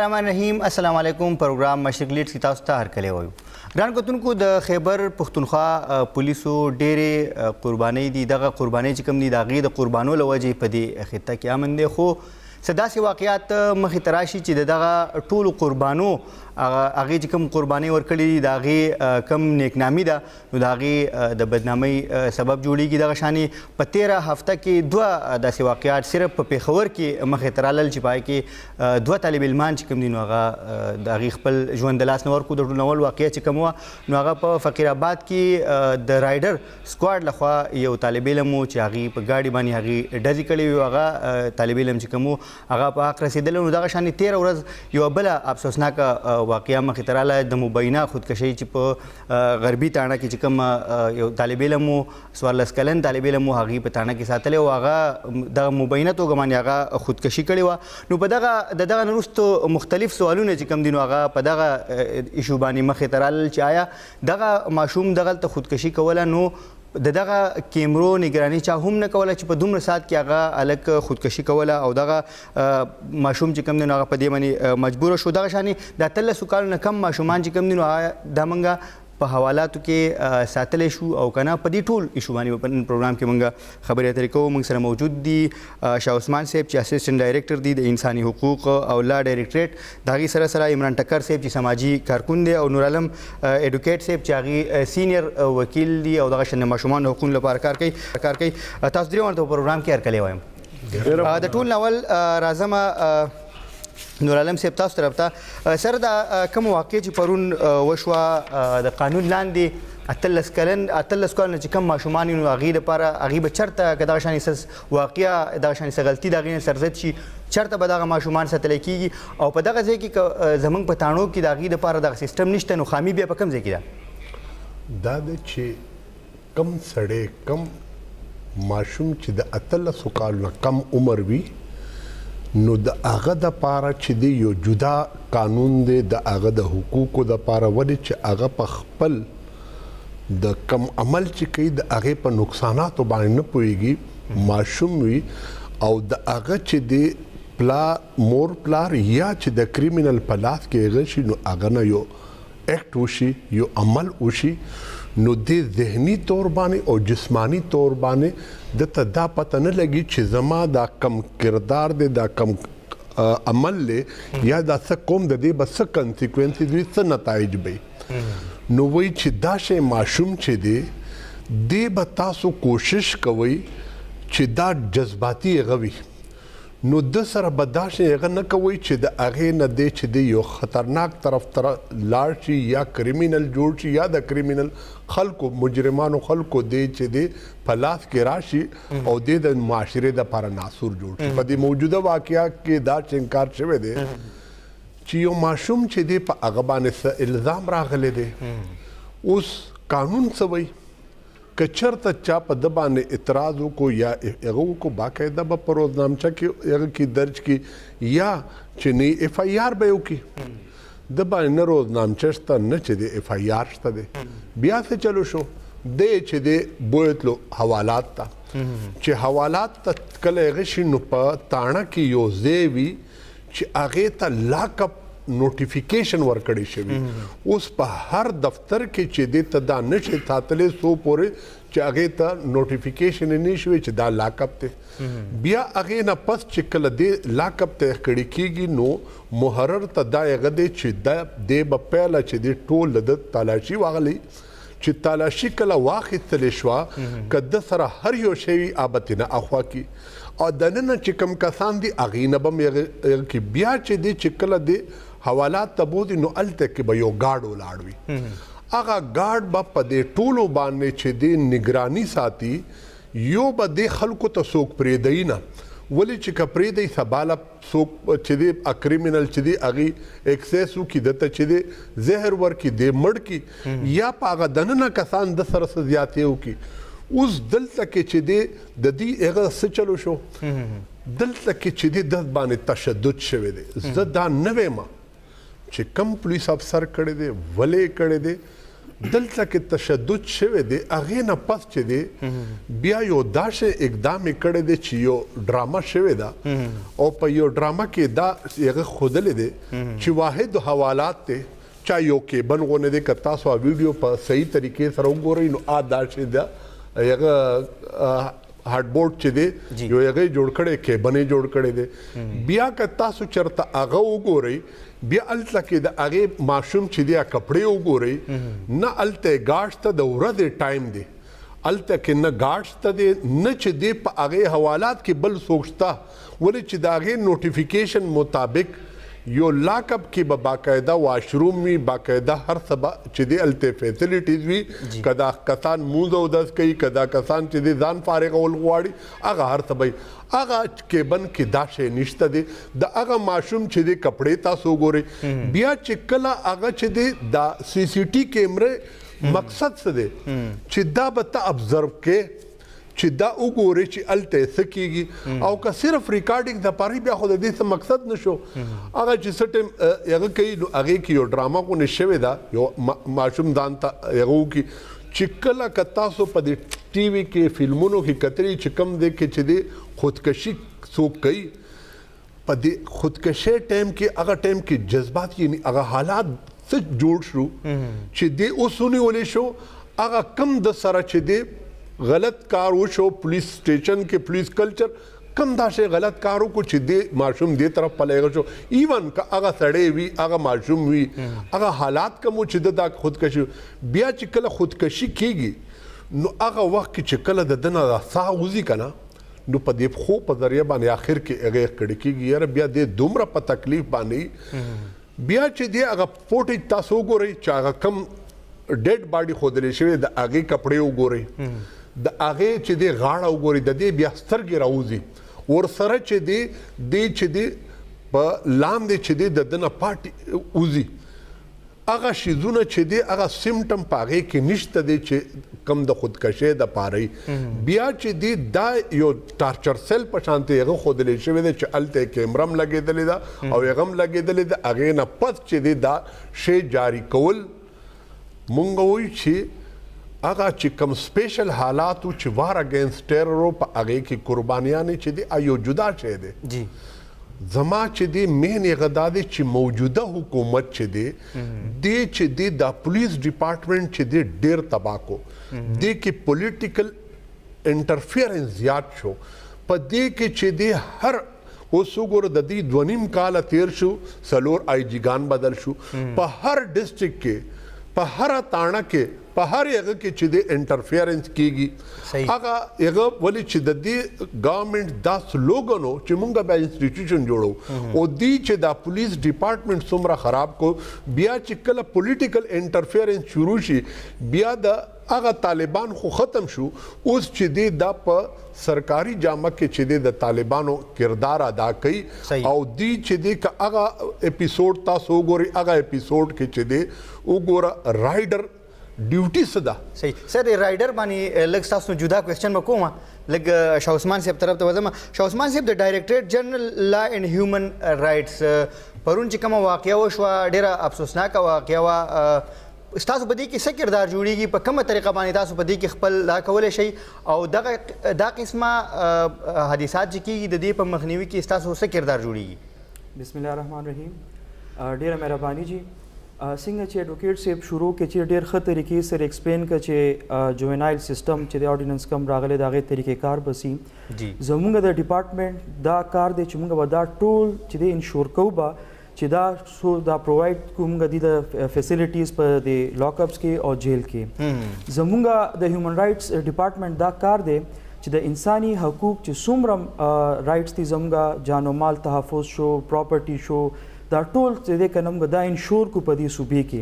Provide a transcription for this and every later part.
बिस्मिल्लाहिर्रहमानिर्रहीम अस्सलाम वालेकुम। प्रोग्राम मशरिक लीड्स की तاسو ته هرکلی وایو ګران کتونکو د خیبر پښتونخوا پولیسو ډېرې قربانۍ دي. دغه قربانۍ چې کوم دي د هغې د قربانو له وجې په دې خطه کې امن دی، خو څه داسې واقعات مخې ته راشي چې د دغه ټولو قربانو هغې چې کوم قربانۍ ورکړي دي د هغې کم نیکنامي ده، نو د هغې د بدنامۍ سبب جوړیږي. دغه شانې په تېره هفته کې دوه داسې واقعات صرف په پېښور کې مخې ته رالل چې په هغې کې دوه طالب علمان چې کوم دي نو هغه د هغې خپل ژوند د لاس نه ورکړو. د ټول اول واقعه چې کوم وه نو هغه په فقیر آباد کې د رایډر سکواډ لخوا یو طالب علم و چې هغې په ګاډي باندې هغې ډزې کړې وي، هغه طالب علم چې کوم و هغه په حق رسېدلی. نو دغه شانې تېره ورځ یوه بله افسوسناکه واقعه مخې ته راغله د مبینه خودکشۍ چې په غربي تاڼه کې چې کوم یو طالب علم و 14 کلن طالب علم و هغې په تاڼه کې ساتلی و، هغه دغه مبینه توګه باندې هغه خودکشي کړې وه. نو په دغه نه وروستو مختلف سوالونه چې کوم دي نو هغه په دغه ایشو باندې مخې ته رالل چې آیا دغه ماشوم دغلته خودکشي کوله نو د دغه کیمرو نگراني چا هم نه کوله چې په دومره ساعت کې هغه هلک خودکشي کوله او دغه ماشوم چې کوم دی نو هغه په دې باندې مجبوره شو. دغه شانې د 13 کالو نه کم ماشومان چې کوم دي نو هغه دا موږ په حوالاتو کې ساتلی شو او که نه په دې ټول ایشو باندې په نن پروګرام کې موږ خبرې اترې کوو. موږ سره موجود دي شاه عثمان صاحب چې اسسټنټ ډایرکټر دي د انساني حقوق او لا ډایرکټریټ، د هغې سره سره عمران ټکر صاحب چې سماجي کارکون دی، او نور عالم ایډوکیټ صاحب چې هغې سینیر وکیل دي او دغه شان د ماشومانو حقوقو لپاره کار کوي. تاسو درې ورته په پروګرام کې هرکلی وایم. د ټول اول راځمه نور عالم صاحب تاسو طرف ته. سره دا کوم واقع چې پرون وشوه د قانون لاندې 18 کالو نه چې کوم ماشومان نو هغې دپاره هغې به چېرته که دغه شانې واقعه دغه شانې څه غلطي د هغې نه سرزد شي چېرته به دغه ماشومان ساتلی کېږي، او په دغه ځای کې که زموږ په تاڼو کې د هغې دپاره دغه سیسټم نشته نو خامي بیا په کوم ځای کې ده؟ دا ده چې کم سړی کم ماشوم چې د 18 کالو نه کم عمر وي نو د هغه دپاره چې دی یو جدا قانون دی د هغه د حقوقو دپاره، ولې چې هغه په خپل د کم عمل چې کوي د هغې په نقصاناتو باندې نه پوهېږي ماشوم وي، او د هغه چې دی مور پلار یا چې د کریمینل په لاس کې هغه شي نو هغه نه یو ایکټ وشي یو عمل وشي نو دې ذهني طور باندې او جسمانی طور باندې دته دا پته نه لګي چې زما دا کم کردار دی دا کم عمل دی یا دا څه کوم د دې به څه کنسیکوینسز وي څه نتایج به نو وایي چې دا شی ماشوم چې دی دې به تاسو کوشش کوئ چې دا جذباتي هغه وي نو د سره به دا شی هغه نه کوئ چې د هغې نه دی چې دی یو خطرناک طرف ته لاړ شي یا کریمینل جوړ شي یا د کریمینل خلکو مجرمانو خلکو دی چې دی په لاس کې راشي او دی د معاشرې دپاره ناسور جوړ شي. په دې موجوده واقعه کې دا انکار شوی دی چې یو ماشوم چې دی په هغه باندې څه الزام راغلی دی، اوس قانون څه وایي که چېرته چا په ده باندې اعتراض وکړو یا هغه وکړو باقاعده به په روزنامچه کې هغه کې درج کړي یا چې نه اف آی آر به یې وکړي د باندې نه روزنامچه شته نه چې د اف آی آر شته دی. بیا څه چلو شو دی چې دی بوتلو حوالات ته چې حوالات ته کله هغه شي نو په تاڼه کې یو ځای وي چې هغې ته لاکپ نوټیفیکیشن ورکړی شوي. اوس په هر دفتر کې چې دې ته دا نشي ساتلی څو پورې چې هغې ته نوټیفیکیشن یې نه شوی چې دا لاکپ دی. بیا هغې نه پس چې کله دې لاکپ ته کړی کېږي نو محرر ته دا هغه دی چې دې به پیله چې دې ټول د تالاشي واغلی چې تالاشي کله واخیستلی شوه که ده سره هر یو شی آبتې نه اخوا کړي او دننه چې کوم کسان دي هغې نه به هم کې بیا چې دی چې کله دی حوالات ته بوځي نو هلته کې به یو ګارډ ولاړ وي. هغه ګارډ به په دې ټولو باندې چې دی نگراني ساتي، یو به دې خلکو ته څوک پرېږدي نه، ولې چې که پرېږدي سباله څوک چې دی کریمینل چې دی هغې اکسیس وکړي ده ته چې دی زهر ورکړي دی مړ کړي یا په هغه دننه کسان د سره څه زیاتې وکړي. اوس دلته کې چې دی د دې هغه څه چلو شو دلته کې چې دی د باندې تشدد شوی دی. زه دا نه وایم چې کم پولیس افسر کړی دی ولې کړی دی دلته کې تشدد شوی دی هغې نه پس چې دی بیا یو داسې اقدام یې کړی دی چې یو ډرامه شوې ده او په یو ډرامه کې دا هغه ښودلی دی چې واحد حوالات دی چا یو کیبن غونه دی که تاسو ویډیو په صحیح طریقې سره وګورئ نو داسې ده هغه هارد بورډ چې دی یو هغه جوړ کړی کیبن جوړ کړی دی بیا که تاسو چرته هغه وګورئ بیا الته کې د هغې ماشوم چې دی کپړې وګورئ نه الته ګاډ ته د ورځې ټایم دی الته کې نه ګاډ ته دی نه چې دی په هغې حوالات کې بل څوک شته ولې چې د هغې نوټیفیکیشن مطابق یو لاکپ کې به باقاعده واشروم وي باقاعده هر څه چې دی الته فیسیلیټیز وي که دا کسان مونځ اودس کوي که دا کسان چې دی ځان فارغول غواړي هغه هر څه به هغه کیبن کې دا شی نشته دی د هغه ماشوم چې دی کپړې تاسو وګورئ بیا چې کله هغه چې دی دا سی سی ټي کیمرې مقصد څه دی چې دا به ته ابزرو کې چې دا وګورئ چې الته څه کیږي او که صرف ریکارډینګ دپاره بیا خو د دې څه مقصد نشو هغه چې څه ټایم هغه کوي نو هغې کې یو ډرامه غونې شوې ده یو ماشوم ځان ته هغه وکړي چې کله که تاسو په دې ټي وي کې فلمونو کې کتلي چې کوم دی کې چې دی خودکشي څوک کوي په دې خودکشي ټایم کې هغه ټایم کې جذبات یعنی هغه حالات څه جوړ شو چې دی اوس ونیولی شو هغه کم د سره چې دی غلط کار وشو پولیس سټیشن کې پولیس کلچر کم دا شی غلط کار وکړو چې دی ماشوم دې طرف پلیږه شو ایون که هغه سړی وي هغه ماشوم وي هغه حالات کم و چې دا خودکشي بیا چې کله خودکشي کیږي نو هغه وخت کې چې کله د ده نه ساه وځي که نه نو په دې پښو په ذریعه باندې آخر کې هغې کړی کېږي یاره بیا دې دومره په تکلیف باندې بیا چې دی هغه فوټیج تاسو وګورئ چې هغه کم ډیډ باډي ښودلی شوی د هغې کپړې وګورئ د هغې چې دی غاړه وګورئ د دې بیا سترګې راوځي ورسره چې دی چې دی په لاندې چې دی د ده نه پاټې وځي هغه شیزونه چې دی هغه سمټم په هغې کې نشته دی چې کم د خودکشۍ دپاره بیا چې دی دا یو ټارچر سیل په شانتې هغه ښودلی شوی دی چې هلته یې کیمره هم لګېدلې ده او هغه هم لګېدلې ده هغې نه پس چې دی دا شی جاري کول مونږ وایو چې هغه چې کوم سپیشل حالات چې وار اگینست ټیرر په هغې کې قربانیانې چې دی یو جدا شی دی زما چې دی مین هغه دا دی چې موجوده حکومت چې دی چې دی دا پولیس ډپارټمنټ چې دی ډېر تباه کو دی کې پولیټیکل انټرفیرنس زیات شو په دې کې چې دی هر اوس وګوره د دې 2.5 کاله تیر شو 4 آی جی ګان بدل شو په هر ډسټرکټ کې په هر تاڼه کې په هر هغه کې چې د انټرفیرنس کیږي هغه هغه ولې چې د دې ګورنمنت دا سلوګنو چې مونږ به انسټیټیوشن جوړو او دی چې دا پولیس ډپارټمنټ څومره خراب کو بیا چې کله پولیټیکل انټرفیرنس شروع شي بیا د هغه طالبان خو ختم شو اوس چې دی دا په سرکاري جامه کې چې دی د طالبانو کردار ادا کوي او دی چې دی که هغه اپیسوډ تاسو وګورئ هغه اپیسوډ کې چې دی وګوره رایډر ډیوټي څه ده صحیح سر رایډر باندې لږ تاسو جدا کوېسچن به کوم لږ شاه عثمان صاحب طرف ته وځم شاه عثمان صاحب د ډایرکټریټ جنرال لا اینډ هیومن رایټس پرون چې کومه واقعه وشوه ډېره افسوسناکه واقعه وه ستاسو په دې کې څه کردار جوړیږي په کومه طریقه باندې تاسو په دې کې خپل دا کولی شئ او دا قسمه حادثات چې کېږي د دې په مخنیوي کې ستاسو څه کردار جوړیږي بسم الله الرحمن الرحیم ډېره مهرباني جی څنګه چې ایډوکیټ صاحب شروع کې چې ډېر ښه طریقې سره ایکسپلین کړه چې جوینایل سیستم چې د آرډیننس کم راغلی د هغې طریقې کار بسي زموږ د ډپارټمنټ دا کار دی چې موږ به دا ټول چې دی انشور کوو به چې دا پرووایډ کوو موږ دي د فیسیلیټیز په د لاک اپس کې او جیل کې زموږ د هیومن رایټس ډپارټمنټ دا کار دی چې د انساني حقوق چې څومره رایټس دي زموږ جان و مال تحفظ شو پراپرټي شو دا ټول چې دی که نه موږ دا انشور کو په دې صوبې کې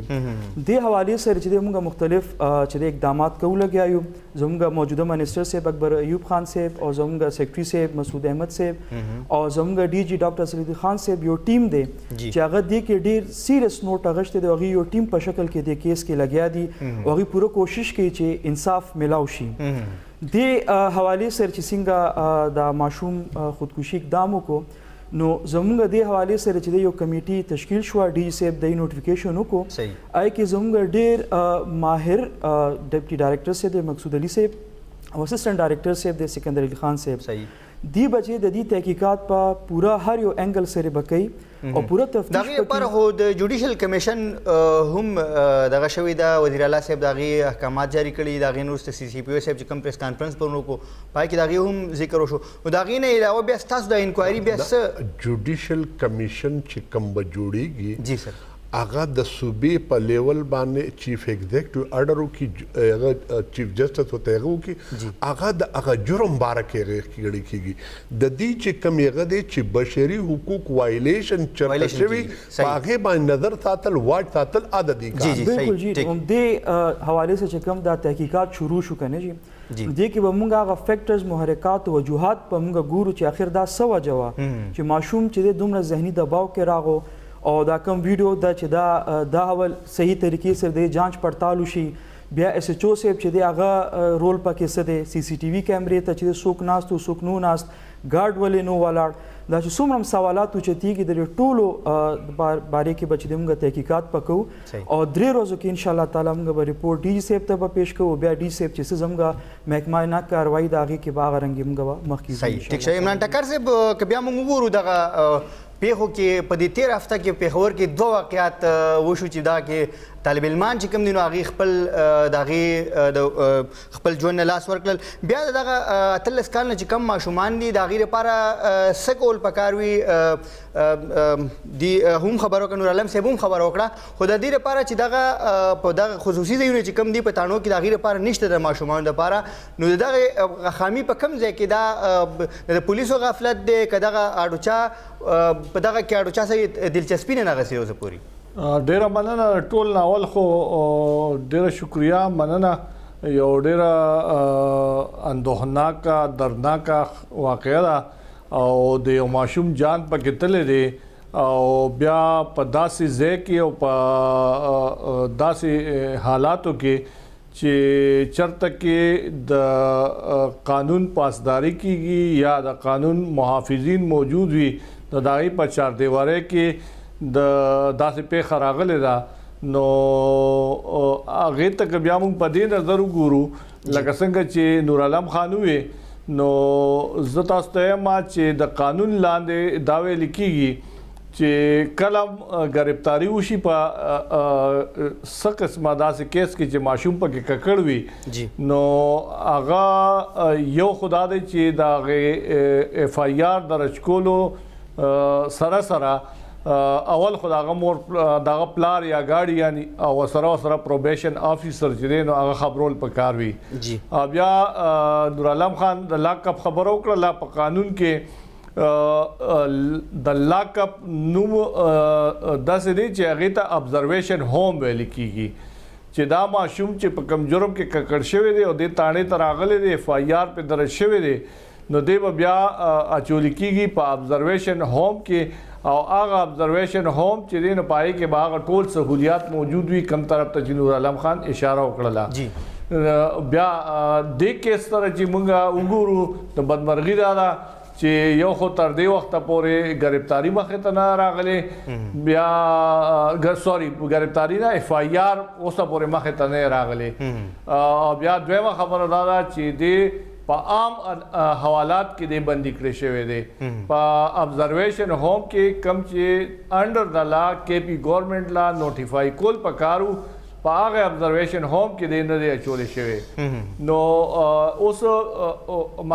دې حوالې سره چې دی موږ مختلف چې دی اقدامات کوو لګیا یو زموږ موجوده منسټر صاحب اکبر ایوب خان صاحب او زموږ سیکرټري صاحب مسعود احمد صاحب او زموږ ډي جي ډاکټر سلیدي خان صاحب یو ټیم دی چې هغه دې کې ډېر سیریس نوټ اغشتی دی هغوی یو ټیم په شکل کې دې کیس کې لګیا دي هغوی پوره کوشش کوي چې انصاف میلاو شي دې حوالې سره چې څنګه دا ماشوم خودکشي اقدام وکړو نو زمونږ دې حوالې سره چې د یو کمیټي تشکیل شوه ډي صاحب د نوټیفیکیشن وکړو صحیح آی کې زمونږ ډېر ماهر ډیپټي ډایرکټر صاحب د مقصود علي صاحب او اسسټنټ ډایرکټر صاحب د سکندر علي خان صاحب صحیح دی بچې د دې تحقیقات په پورا هر یو انګل سره بکې او پورا تفتیش دغه پر هو د جوډیشل کمیشن هم دغه شوی دا وزیر اعلی صاحب دغه احکامات جاری کړي دغه نورسته سی سی پی او صاحب چې کوم پریس کانفرنس پرونو کو پای کې دغه هم ذکر وشو او دغه نه علاوه بیا تاسو د انکوایري بیا جوډیشل کمیشن چې کوم به جوړیږي جی سر هغه د صوبې په لیول باندې چیف ایگزیکټیو آرډر کی هغه چیف جسټس وته هغه کی هغه د هغه جرم باره کې غړي کیږي د دې چې کوم هغه د چې بشري حقوق وایلیشن چرته شوی هغه باندې نظر ساتل واټ ساتل عادت دي بالکل جی هم دې حواله سره چې کوم دا تحقیقات شروع شو کنه جی دې کې به مونږ هغه فیکټرز محرکات او وجوهات په مونږ ګورو چې اخر دا سو جواب چې ماشوم چې دومره ذهني دباو کې راغو او دا کوم ویډیو دا چې دا اول صحیح طریقې سره د جانچ پړتال وشي بیا اس ایچ او صاحب چې دی هغه رول پکې څه دی سی سی ټي وي کیمرې ته چې څوک ناست او څوک نو ناست ګارډ ولې نو ولاړ دا چې څومره سوالات اوچتېږي د ټولو بارے کې به چې موږ تحقیقات پکو او 3 ورځو کې ان شاء الله تعالی موږ به رپورټ ډي صاحب ته به پیش کوو بیا ډي صاحب چې څه زموږ محکمه نه کاروایی د هغې کې به هغه رنګې موږ مخکې صحیح ټیک شه عمران ټکر صاحب که بیا موږ وګورو دغه پیښو کې په دې 13 هفته کې پېښور کې 2 واقعات وشو چې دا کې طالب علمان چې کوم دي نو هغې خپل ژوند نه لاس ورکړل بیا دغه 13 کال نه چې کم ماشومان دي د هغې لپاره څه کول پکار وي هم خبره وکړه نور عالم صاحب هم خبره وکړه خو د دې لپاره چې دغه په دغه خصوصي ځایونه چې کم دي په تاڼو کې د هغې لپاره نشته د ماشومانو لپاره نو د دغه خامي په کم ځای کې دا د پولیسو غفلت دی که دغه اډوچا په دغه کې اډوچا سره دلچسپي نه نغسي اوسه پورې ډیره مننه ټول ناول خو ډیره شکریا مننه یو ډیره اندوهناکه دردناکه واقعه ده او د یو ماشوم جان پکې تللی دی او بیا په داسې ځای کې او په داسې حالاتو کې چې چرته کې د قانون پاسداری کیږي یا د قانون محافظین موجود وي د دغې په چاردیوارۍ کې د داسې پیښه راغلې ده نو هغې ته که بیا موږ په دې نظر وګورو لکه څنګه چې نور عالم خان وویې نو زه تاسو ته یم چې د قانون لاندې دا ویل کېږي چې کله ګرفتاري وشي په څه قسمه داسې کیس کې چې ماشوم پکې ککړ وي نو هغه یو خدا دی چې د هغې اف آی آر درج کولو سره سره اول خو دغه مور دغه پلار یا ګاډي یعنی او سره پروبیشن افیسر چې دی نو هغه خبرول پکار وي بیا نور عالم خان د لاک اپ خبرو کړه لا په قانون کې د لاک اپ نوم داسې دی چې هغې ته ابزرویشن ہوم ویل کېږي چې دا ماشوم چې په کوم جرم کې ککړ شوی دی او دې تاڼې ته راغلی دی اف آی آر پې درج شوی دی نو دی به بیا اچولی کېږي په ابزرویشن ہوم کې او هغه ابزرویشن ہوم چې دی نو په هغې کې به هغه ټول سهولیات موجود وي کوم طرف ته چې نور عالم خان اشاره وکړله بیا دې کیس سره چې موږ وګورو د بدمرغي دا ده چې یو خو تر دې وخته پورې ګرفتاري مخې ته نه راغلې بیا سوري ګرفتاري نه اف آی آر اوسه پورې مخې ته نه راغلې بیا دویمه خبره دا ده چې دې په عام حوالات کې دی بندي کړی شوی دی په ابزرویشن ہوم کې کم چې انډر د لا کې پی ګورنمنٹ لا نوټیفای کول پکارو په هغه ابزرویشن ہوم کې دی نه دی اچولی شوی نو اوس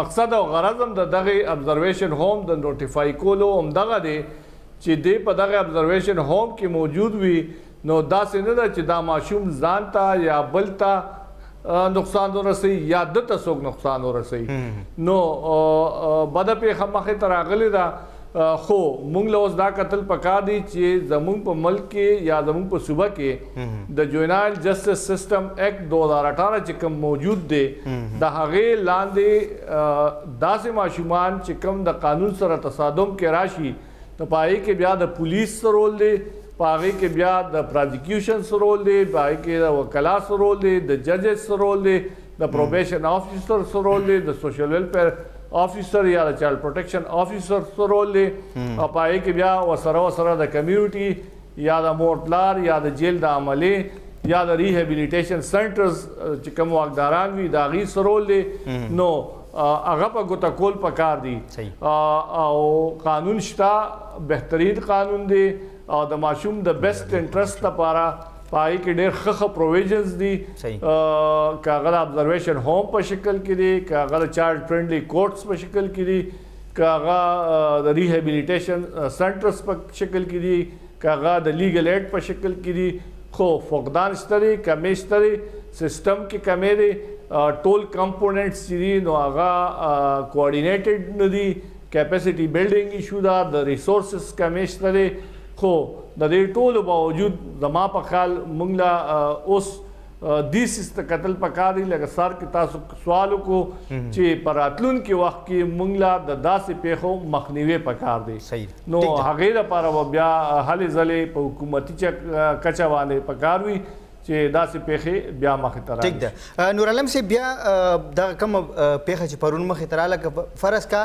مقصد او غرض هم د دغه ابزرویشن ہوم د نوټیفای کولو همدغه دی چې دی په دغه ابزرویشن ہوم کې موجود وي نو داسې نه ده چې دا ماشوم ځان ته یا بل ته نقصان ورسوي یا دته څوک نقصان ورسوي نو بده پیښه مخې ته راغلې ده خو موږ له اوس دا کتل پکار دی چې زموږ په ملک کې یا زموږ په صوبه کې د جوینایل جسټس سسټم ایکټ 2018 چې کوم موجود دی د هغې لاندې داسې ماشومان چې کوم د قانون سره تصادم کې راشي نو په هغې کې بیا د پولیس رول دی په هغې کې بیا د پرازیکیوشن رول دی په هغې کې د وکلا رول دی د ججز رول دی د پروبیشن افیسر رول دی د سوشل ویلفیر آفیسر یا د چایلډ پروټیکشن آفیسر څه رول دی او په هغې کې بیا ورسره د کمیونټي یا د مور پلار یا د جیل د عملې یا د ریهیبلیټیشن سنټرز چې کوم واکداران وي د هغې څه رول دی نو هغه په ګوته کول پکار دي او قانون شته بهترین قانون دی او د ماشوم د بیسټ انټرست لپاره پای کې ډېر ښه پروویژنز دي که هغه د ابزرویشن ہوم په شکل کې دي که هغه د چایلډ فرینډلی کورټس په شکل کې دي که هغه د ریهیبلیټیشن سنټرز په شکل کې دي که هغه د لیګل ایډ په شکل کې دي خو فقدان شته دی کمې شته دی سسټم کې کمې دی ټول کمپوننټس چې دي نو هغه کوارډینیټډ نه دي کیپیسټي بلډینګ ایشو ده د ریسورسز کمې شته دی خو د دې ټولو باوجود زما په خیال موږ له اوس دې سیس ته کتل پکار دي لکه سر کې تاسو سوال وکړو چې په راتلونکي وخت کې موږ له د داسې پیښو مخنیوي پکار دی نو هغې لپاره به بیا هلې ځلې په حکومتي کچه باندې پکار وي چې داسې پیښې بیا مخې ته ټیک ده نور عالم صاحب بیا دغه کومه پیښه چې پرون مخې ته راغله که فرض کا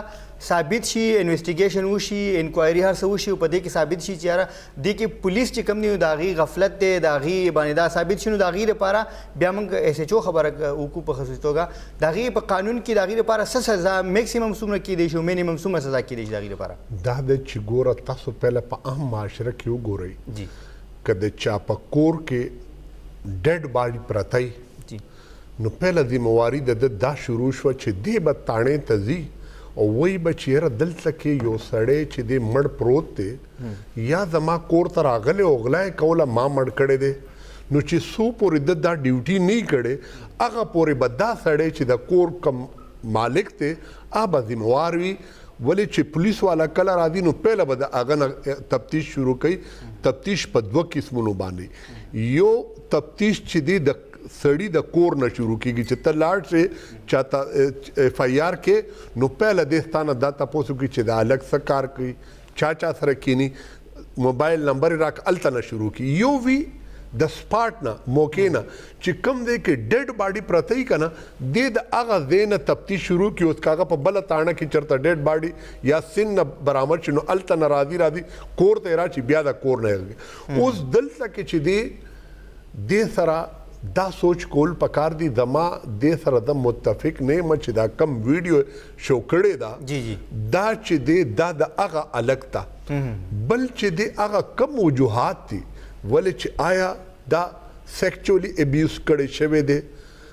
ثابت شي انویسټیګیشن وشي انکوایري هر څه وشي په دې کې ثابت شي چې یاره دې کې پولیس چې کوم دی د هغې غفلت دی د هغې باندې دا ثابت شي نو د هغې لپاره بیا موږ ایس ایچ او خبره وکړو په خصوصي توګه د هغې په قانون کې د هغې لپاره څه سزا میکسیمم څومره کیدی شي او مینیمم څومره سزا کیدی شي د هغې لپاره دا د چې ګوره تاسو پهله په عام معاشره کې وګورئ جی که د چا په کور کې ډیډ باډي پرتی نو پهله ذمواري د دا شروع شوه چې دې به تاڼې ته ځي او وایي به چې یاره دلته کې یو سړی چې دی مړ پروت دی یا زما کور ته راغلی او غلا یې کوله ما مړ کړی دی نو چې څو پورې د دا ډیوټي نه کړی هغه پورې به دا سړی چې د کور کم مالک دی هغه به ذموار وي ولې چې پولیس والا کله راځي نو پهله به د هغه نه تفتیش شروع کوي تفتیش په دوه قسمونو باندې یو تفتیش چې دی د سړی د کور نه شروع کیږي چې ته لاړ شې چاته ایف آی آر کې نو پهله دې ستانه دا تپوس وکړي چې دا هلک څه کار کوي چا سره کینی موبایل نمبر یې راکړه هلته نه شروع کړي یو وي د سپاټ نه موقع نه چې کوم دی کې ډیډ باډي پرته وي که نه دې د هغه ځای نه تفتیش شروع کړي اوس که هغه په بله تاڼه کې چېرته ډیډ باډي یا سن نه برآمد شي نو هلته نه راځي کور ته یې راشي بیا د کور نه اوس دلته کې چې دی دې سره دا سوچ کول پکار دي زما دې سره د متفق نه یم چې دا کم ویډیو شو کړې ده دا چې دی دا د هغه الګ ته بل چې دی هغه کم وجوهات دي ولې چې آیا دا سیکچولی ابیوز کړی شوی دی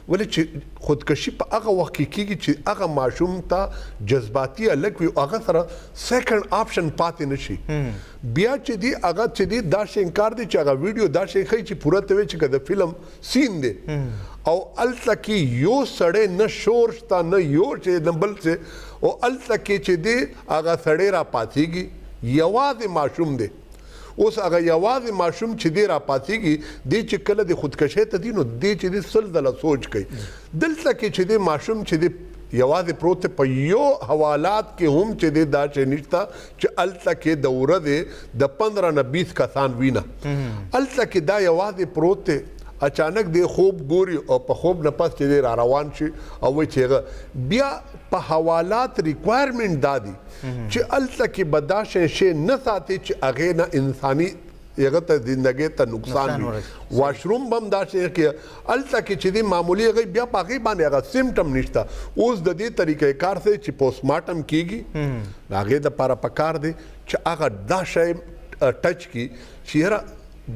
ولې چې خودکشي په هغه وخت کې کېږي چې هغه ماشوم ته جذباتي هلک وي هغه سره سیکنډ آپشن پاتې نه شي بیا چې دی هغه چې دی دا شی انکار دی چې هغه ویډیو دا شی ښیي چې پوره ته وایي چې که د فلم سین دی او هلته کې یو سړی نه شور شته نه یو چې نه بل څه او هلته کې چې دی هغه سړی را پاتېږي یوازې ماشوم دی اوس هغه یوازې ماشوم چې دی را پاتېږي دی چې کله د خودکشۍ ته دی نو دی چې دی سل ځله سوچ کوي دلته کې چې دی ماشوم چې دی یوازې پروت په یو حوالات کې هم چې دی دا شی نشته چې هلته کې د ورځې د 15 نه 20 کسان وینه هلته کې دا یوازې پروت دی اچانک دی خوب ګوري او په خوب نه پس چې دی را روان شي او وایي چې هغه بیا په حوالات ریکوایرمنټ دا دي چې هلته کې به دا شی نه ساتي چې هغې نه انساني هغه ته زندګۍ ته نقصان وي واشروم به هم دا شی کې هلته کې چې دی معمولي هغې بیا په هغې باندې هغه سمټم نشته اوس د دې طریقې کار دی چې پوسټمارټم کیږي د هغې دپاره پکار دی چې هغه دا شی ټچ کړي چې یاره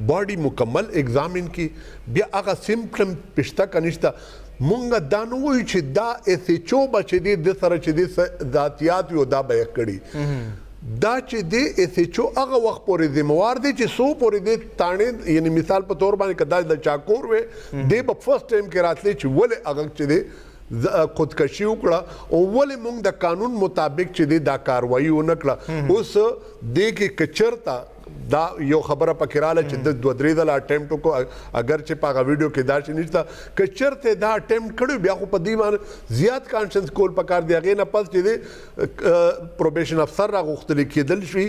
باډي مکمل ایگزامین کی بیا هغه سمپټم پشته که نشته مونږ دا نه وایو چې دا ایس ایچ او به چې دی د سره چې دی ذاتیات وي او دا به یې کړي دا چې دی ایس ایچ او هغه وخت پورې ذموار دی چې څو پورې دی تاڼې یعنی مثال په طور باندې که دا د چاکور وی دی به فرست ټایم کې راتلی چې ولې هغه چې دی خودکشي وکړه او ولې موږ د قانون مطابق چې دی دا کاروایي ونه کړه اوس دی کې که چېرته دا یو خبره پکې راله چې د 2-3 ځله اټمپټ وکړو اگر چې په هغه ویډیو کې دا شی نشته که چېرته دا اټمپټ کړی بیا خو په دې باندې زیات کانشنس کول پکار دی هغې نه پس چې دی پروبیشن افسر راغوښتلی کېدل شي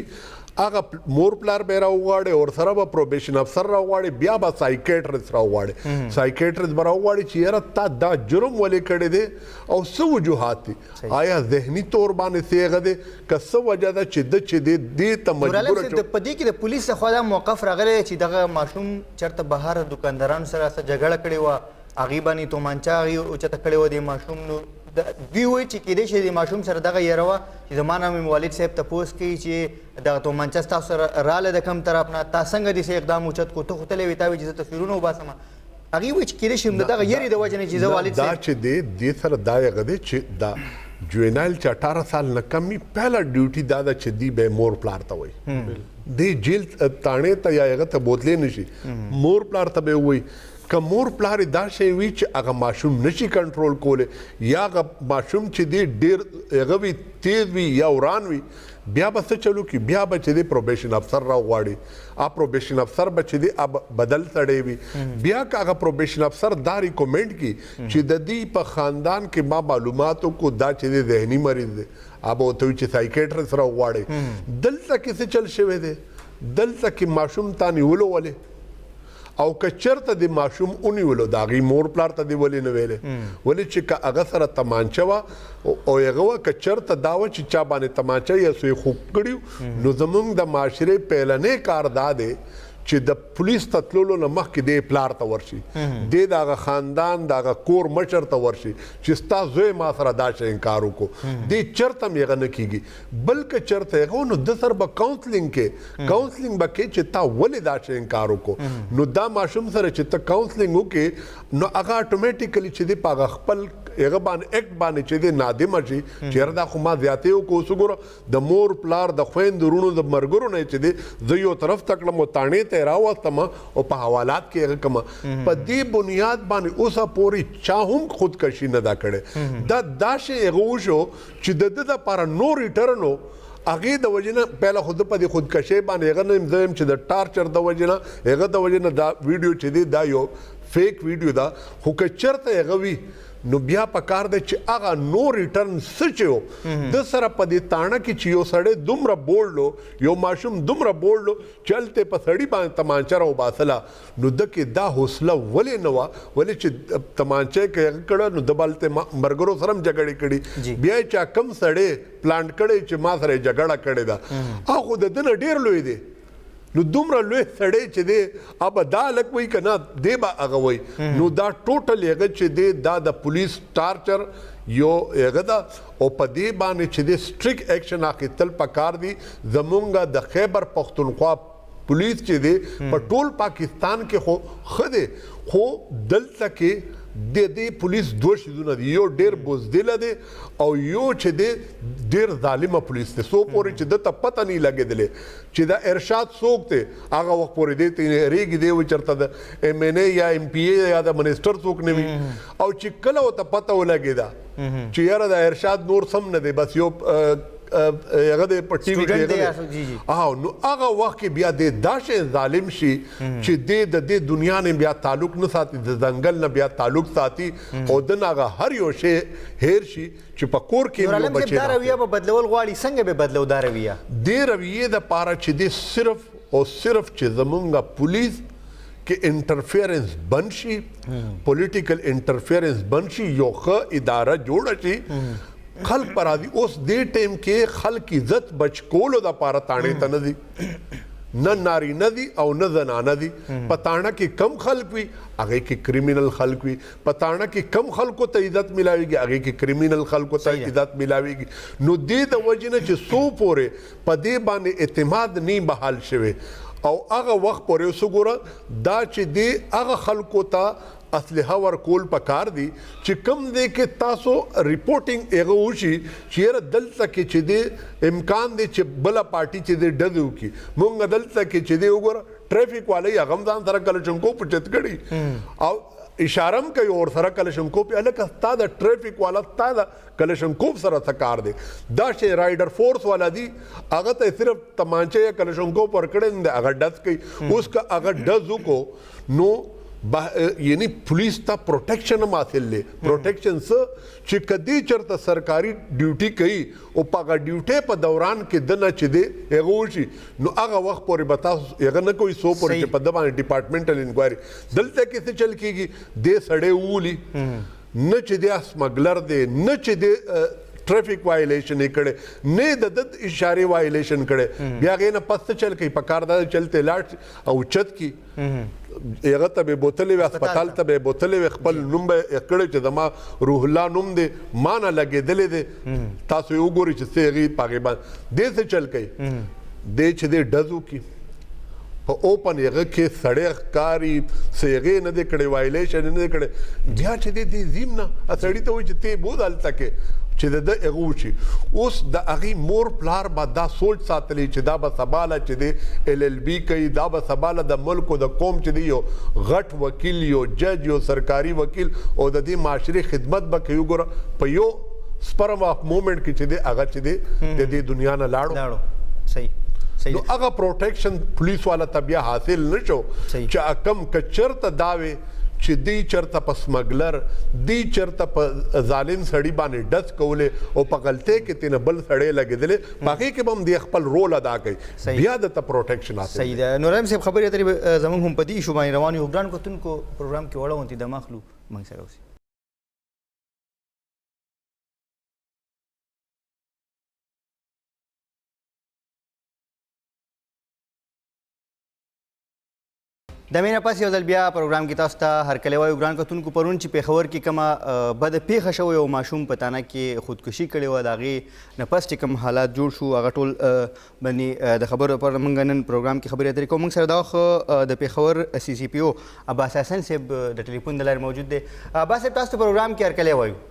هغه مور پلار به راوغواړي او سره به پروبیشن افسر راوغواړي بیا به سایکیټریست راوغواړي سایکیټریست به راوغواړي چې یاره تا دا جرم ولې کړی دی او څه وجوهات دي آیا ذهني طور باندې څه دی که څه وجه ده چې دې ته مجبور په دې کې د پولیس څخه دا موقف راغلی چې دغه ماشوم چېرته بهر دکاندارانو سره څه جګړه کړې وه هغې باندې تومانچه هغې اوچته کړې وه د ماشوم نو دوی وایي چې کیدای شي د ماشوم سره دغه یره وه چې زما نه مې والد صاحب تپوس کوي چې دغه تومانچه ستاسو سره راله د کوم طرف نه تا څنګه داسې اقدام اوچت کړو ته خو تللی وې تا وایي چې زه تصویرونه وباسم هغې وایي چې کیدای شي د دغه یرې د وجې نه چې زه والد دا چې دی دې سره دا هغه دی چې دا جوینایل چې 18 سال نه کم وي پهله ډیوټي دا ده چې دی به مور پلار ته وایي دی جیل تاڼې ته یا هغه ته بوتلی نشي مور پلار ته به وایي که مور پلار دا شی وي چې هغه ماشوم نشي کنټرول کولی یا هغه ماشوم چې دی ډېر هغه وي تیز وي یا وران وي بیا به څه چلو کې بیا به چې دی پروبیشن افسر راوغواړي پروبیشن افسر به چې دی بدل سړی وي بیا که هغه پروبیشن افسر دا ریکومنډ کړي چې د دې په خاندان کې ما معلوماتو کو دا چې دی ذهني مریض دی ورته وي چې سایکیټریست راوغواړي دلته کې څه چل شوی دی دلته کې ماشوم تا نیولو ولې او که چرته د ماشوم ونیولو د هغې مور پلار ته دې ولې نه ویلې ولې چې که هغه سره تمانچه وه او هغه وه که چرته دا وه چې چا باندې تمانچه یا سوی خوب کړي نو زموږ د معاشرې پیلنی کار دا دی چې د پولیس ته تللو نه مخکې دې پلار ته ورشي دې د هغه خاندان د هغه کور مشر ته ورشي چې ستا زوی ما سره دا شی انکار وکړو دې چرته هم هغه نه کېږي بلکې چرته هغه نو د سره به کاونسلینګ کې کاونسلینګ به کې چې تا ولې دا شی انکار وکړو نو دا ماشوم سره چې ته کاونسلینګ وکړې نو هغه اټومیټیکلی چې دی په هغه خپل هغه باندې اکټ باندې چې دی نادمه شي چې یاره دا خو ما زیاتې وکړو اوس وګوره د مور پلار د خویندو وروڼو د مرګرو نه چې دی زه یو طرف ته کړم او تاڼې ته یې راوستم او په حوالات کې هغه کړم په دې بنیاد باندې اوسه پورې چا هم خودکشي نه ده کړې دا شی هغه وشو چې د ده دپاره نو ریټرن و هغې د وجې نه پهله خو په دې خودکشۍ باندې هغه نه زه یم چې د ټارچر د وجې نه هغه د وجې نه دا ویډیو چې دی دا یو فیک ویډیو ده خو که چېرته هغه وي نو بیا پکار دی چې هغه نو ریټرن څه چې و د سره په دې تاڼه کې چې یو سړی دومره بولډ و یو ماشوم دومره بولډ و چې هلته په سړي باندې تمانچه راوباسله نو ده کې دا حوصله ولې نه وه ولې چې تمانچه یې که هغه کړه نو ده به هلته ملګرو سره هم جګړې کړي بیا یې چا کم سړی پلانټ کړی چې ما سره یې جګړه کړې ده هغه خو د ده نه ډېر لوی دی نو دومره لوی سړی چې دی اب دا هلک وایي که نه دی به هغه وایي نو دا ټوټل هغه چې دی دا د پولیس ټارچر یو هغه ده او په دې باندې چې دی سټریک ایکشن اخیستل پکار دي زمونږ د خیبر پښتونخوا پولیس چې دی په ټول پاکستان کې خو ښه دی خو دلته کې د دې پولیس دوه شیزونه دي یو ډېر بزدله دی او یو چې دی ډېر ظالمه پولیس دی څو پورې چې ده ته پته نه لګېدلې چې دا ارشاد څوک دی هغه وخت پورې دی ته هېرېږي دی وایي چېرته د ایم این اے یا ایم پی اے یا د منسټر څوک نه وي او چې کله ورته پته ولګېده چې یاره دا ارشاد نور سم نه دی بس یو هغه د په ټي وي کې نو هغه وخت کې بیا د داسې ظالم شي چې د دې دنیا نه بیا تعلق نه ساتي د ځنګل نه بیا تعلق ساتي او د هغه هر یو شی هیر شي چې په کور کې یو بچی دا رویه به بدلول غواړي څنګه به بدلو دا رویه دې رویې دپاره چې د صرف او صرف چې زمونږ پولیس کې انټرفیرنس بند شي پولیټیکل انټرفیرنس بند شي یو ښه اداره جوړه شي خلق پر راځي اوس دې ټیم کې خلق عزت بچ کولو دپاره تاڼې ته نه دي نه نارینه دي او نه زنانه دي په تاڼه کې کم خلق وي هغې کې کریمینل خلق وي په تاڼه کې کم خلکو ته عزت ملاویږي هغې کې کریمینل خلکو ته عزت ملاویږي نو دې د وجې نه چې څو پورې په دې باندې اعتماد نه بحال شوی او هغه وخت پورې اوس وګوره دا چې دې هغه خلکو ته اسلحه ورکول پکار دي چې کم دی کې تاسو ریپورټینګ هغه وشي چې یاره دلته کې چې دی امکان دی چې بله پارټي چې دی ډز وکړي مونږ دلته کې چې دی وګوره ټریفک والا یې هغه هم ځان سره کلشنکوپ اوچت کړي او اشاره هم کوي اور سره کلشنکوپ هلکه ستا د ټریفک والا ستا د کلشنکوپ سره څه کار دی دا شی رایډر فورس والا دی هغه ته صرف تمانچه یا کلشنکوپ ورکړی دی هغه ډز کوي اوس که هغه ډز وکړو نو یعنی پولیس ته پروټیکشن هم حاصل دی پروټیکشن څه چې کدی چرته سرکاري ډیوټي کوي او په هغه ډیوټي په دوران کې دنه چې دی هغه وشي نو هغه وخت پورې به تاسو هغه نه کوئ څو پورې چې په ده باندې ډپارټمنټل انکوایري دلته کې څه چل کېږي دې سړی وولي نه چې دی سمګلر دی نه چې دی ट्रैफिक वायलेशन कड़े ने दद इशारे वायलेशन कड़े ब्यागे न पस्त चल कई पकारदा चलते लाट औचत की یغه ته بوتلې هسپتال ته بوتلې خپل نوم به کړی چې زما روح الله نوم دی ما نه لګېدلې دی تاسو یې وګورئ چې څه هغې په هغې باندې دې څه چل کوي دې چې دې ډز وکړي په اوپن هغه کې سړی ښکاري څه هغې نه دی کړی وایلیشن نه دی کړی بیا چې دې زیم نه سړي ته وایي چې ته بوځ هلته کې چې د ده هغه وشي اوس د هغې مور پلار به دا سوچ ساتلی چې دا به سباله چې دی ایل ایل بي کوي دا به سباله د ملک او د قوم چې دی یو غټ وکیل یو جج یو سرکاري وکیل او د دې معاشري خدمت به کوي وګوره په یو سپرم آف مومنټ کې چې دی هغه چې دی د دې دنیا نه لاړو صحیح نو هغه پروټیکشن پولیس والا ته بیا حاصل نه شو چې کم کچرته داوي چې دی چرته په سمګلر دی چرته په ظالم سړی باندې ډز کولې او په غلطۍ کې تینه بل سړی لګېدلې باقي کې به هم دی خپل رول ادا کوي بیا د ته پروټیکشن حاصل صحیح ده نورم صاحب خبرې اترې زموږ هم په دې ایشو باندې روان یو ګران کتونکو پروګرام کې وړه ونتي د مخلو موږ سره اوسئ د مینه پس یو ځل بیا پروګرام کې تاسو ته هرکلی وایو ګران کتونکو پرون چې پېښور کې کومه بده پیښه شوې او ماشوم په تانه کې خودکشي کړې وه د هغې نه پس چې کوم حالات جوړ شو هغه ټول باندې د خبرو لپاره موږ نن پروګرام کې خبرې اترې کوو موږ سره دا د پېښور سی سی پي او عباس حسن صاحب د ټلیفون د لارې موجود دی عباس صاحب تاسو ته پروګرام کې هرکلی وایو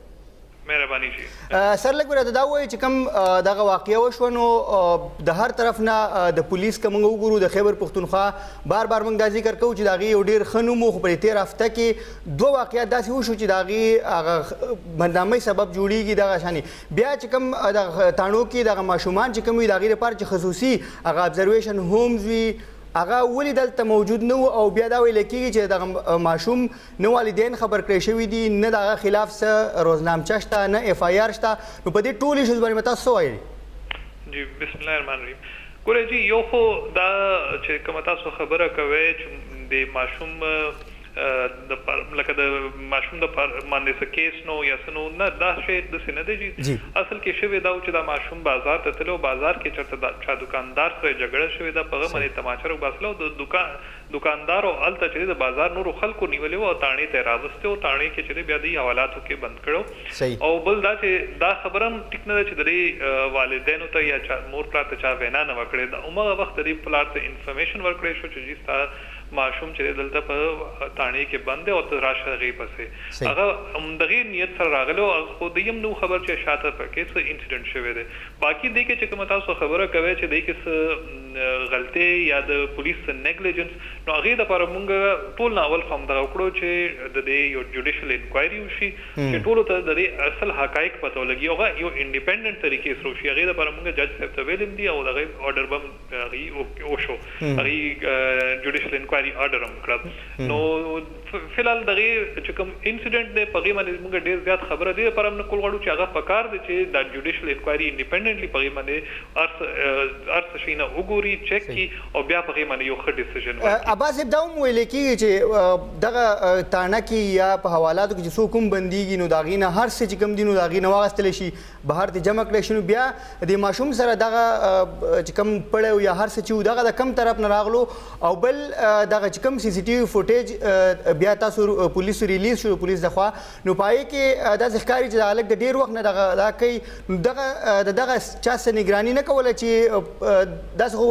مهرباني شي سر لږ راته دا ووایي چې کوم دغه واقعه وشوه نو د هر طرف نه د پولیس که موږ وګورو د خیبر پښتونخوا بار بار موږ دا ذکر کوو چې د هغې یو ډېر ښه نوم و خو په دې تېر هفته کې دوه واقعات داسې وشو چې د هغې هغه بدنامۍ سبب جوړېږي دغه شانې بیا چې کوم دغه تاڼو کې دغه ماشومان چې کوم وي د هغې لپاره چې خصوصي هغه ابزرویشن هومز وي هغه ولې دلته موجود نه و او بیا دا ویل کېږي چې دغه ماشوم نه والدین خبر کړی شوي دي نه د هغه خلاف څه روزنامچه شته نه اف آی آر شته نو په دې ټول ایشوز باندې به تاسو څه وایي جی بسم الله الرحمن الرحیم ګوره جی یو خو دا چې کومه تاسو خبره کوئ چې د ماشوم لکه د ماشوم د باندې څه کیس نو یا څه نو نه دا شی داسې نه دی جی اصل کې شوې دا چې دا ماشوم بازار ته تلو بازار کې چېرته چا دکاندار سره جګړه شوې ده په هغه باندې تماچه وباسله او د دکاندار او هلته چې د بازار نورو خلکو نیولې وه او تاڼې ته یې راوستې و تاڼې کې چې بیا د حوالاتو کې بند کړو او بل دا چې دا خبره هم ټیک نه ده چې د دې والدینو ته یا مور پلار ته چا وینا نه وکړې د همغه وخت د دې پلار ته انفرمیشن ورکړی شو چې جی ستا ماشوم چې دلته په تاڼې کې بند دی او ته راشه هغې پسې هغه همدغې نیت سره راغلی او خو دوی هم نو خبر چې شاته پکې څه انسیډنټ شوی دی باقي دې کې چې کومه تاسو خبره کوئ چې دې کې څه غلطۍ یا د پولیس څه نیګلیجنس نو هغې دپاره مونږ ټول نه اول خو همدغه وکړو چې د دې یو جوډیشل انکوایري وشي چې ټولو ته د دې اصل حقایق پته ولګي هغه یو انډیپینډنټ طریقې سره وشي هغې دپاره مونږ جج صاحب ته ویلي دي او د هغې آرډر به هم هغې وشو هغې جوډیشل انکوایري آرډر هم کړه نو فلحال دغې چې کوم انسیډنټ دی په هغې باندې مونږ ډېر زیات خبره دې لپاره هم نه کول غواړو چې هغه پکار دی چې دا جوډیشل انکوایري انډیپینډنټلی په هغې باندې هر څه شي نه وګوري چیک کړي او بیا په هغې باندې یو ښه ډیسیژن ورکړي عباس صاحب دا هم ویلی کېږي چې دغه تاڼه کې یا په حوالاتو کې چې څوک هم بندېږي نو د هغې نه هر څه چې کوم دي نو د هغې نه واخیستلی شي بهر ته جمع کړی شي نو بیا د ماشوم سره دغه چې کوم پړی یا هر څه چې و دغه د کم طرف نه راغلو او بل دغه چې کوم سی سی ټي وي فوټیج بیا تاسو پولیسو ریلیز شو پولیس د خوا نو په هغې کې داسې ښکاري چې دغه هلک د ډېر وخت نه دا کوي نو دغه چا څه نګراني نه کوله چې داسې خو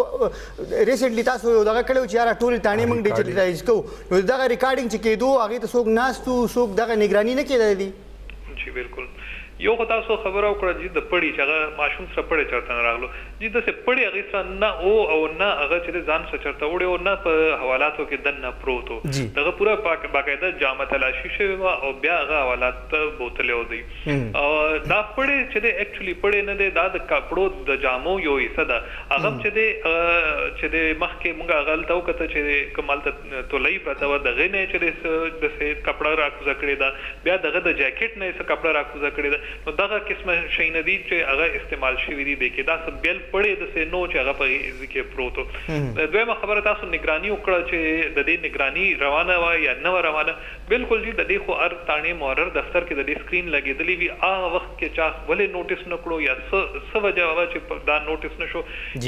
ریسنټلی تاسو دغه کړی و چې یاره ټولې تاڼې موږ ډیجیټلایز کوو نو دغه ریکارډینګ چې کېدو هغې ته څوک ناست و څوک دغه نګراني نه کېدلی دي جی بالکل یو خو تاسو خبره وکړه چې د پړی چې هغه ماشوم سره پړی چرته نه راغلو چې د څه پړی هغه سره نه او نه هغه چې ځان سره چرته وړي او نه په حوالاتو کې دنه پروتو دغه پورا باقاعده جامه تلاشي شوی او بیا هغه حوالات ته بوتل ودی دا پړی چې د اکچولی پړی نه دی دا د کپړو د جامو یو حصہ ده هغه چې د مخکې مونږه غلطه وکړه چې کمال ته تولای پرته و دغه نه چې د سه کپړه راکوزه کړی دا بیا دغه د جاکټ نه څه کپړه راکوزه کړی دا نو دغه قسمه شي نه دي چې هغه استعمال شوی دي کې دا څه بیل پړې د سه نو چې هغه په ځکه پروتو دویمه خبره تاسو نگرانی وکړه چې د دې نگرانی روانه و یا نه روانه بالکل جی د دې خو ار تانه مورر دفتر کې د دې سکرین لګېدلې وی هغه وخت کې چا ولې نوټیس نکړو یا څه وجه وا چې دا نوټیس نشو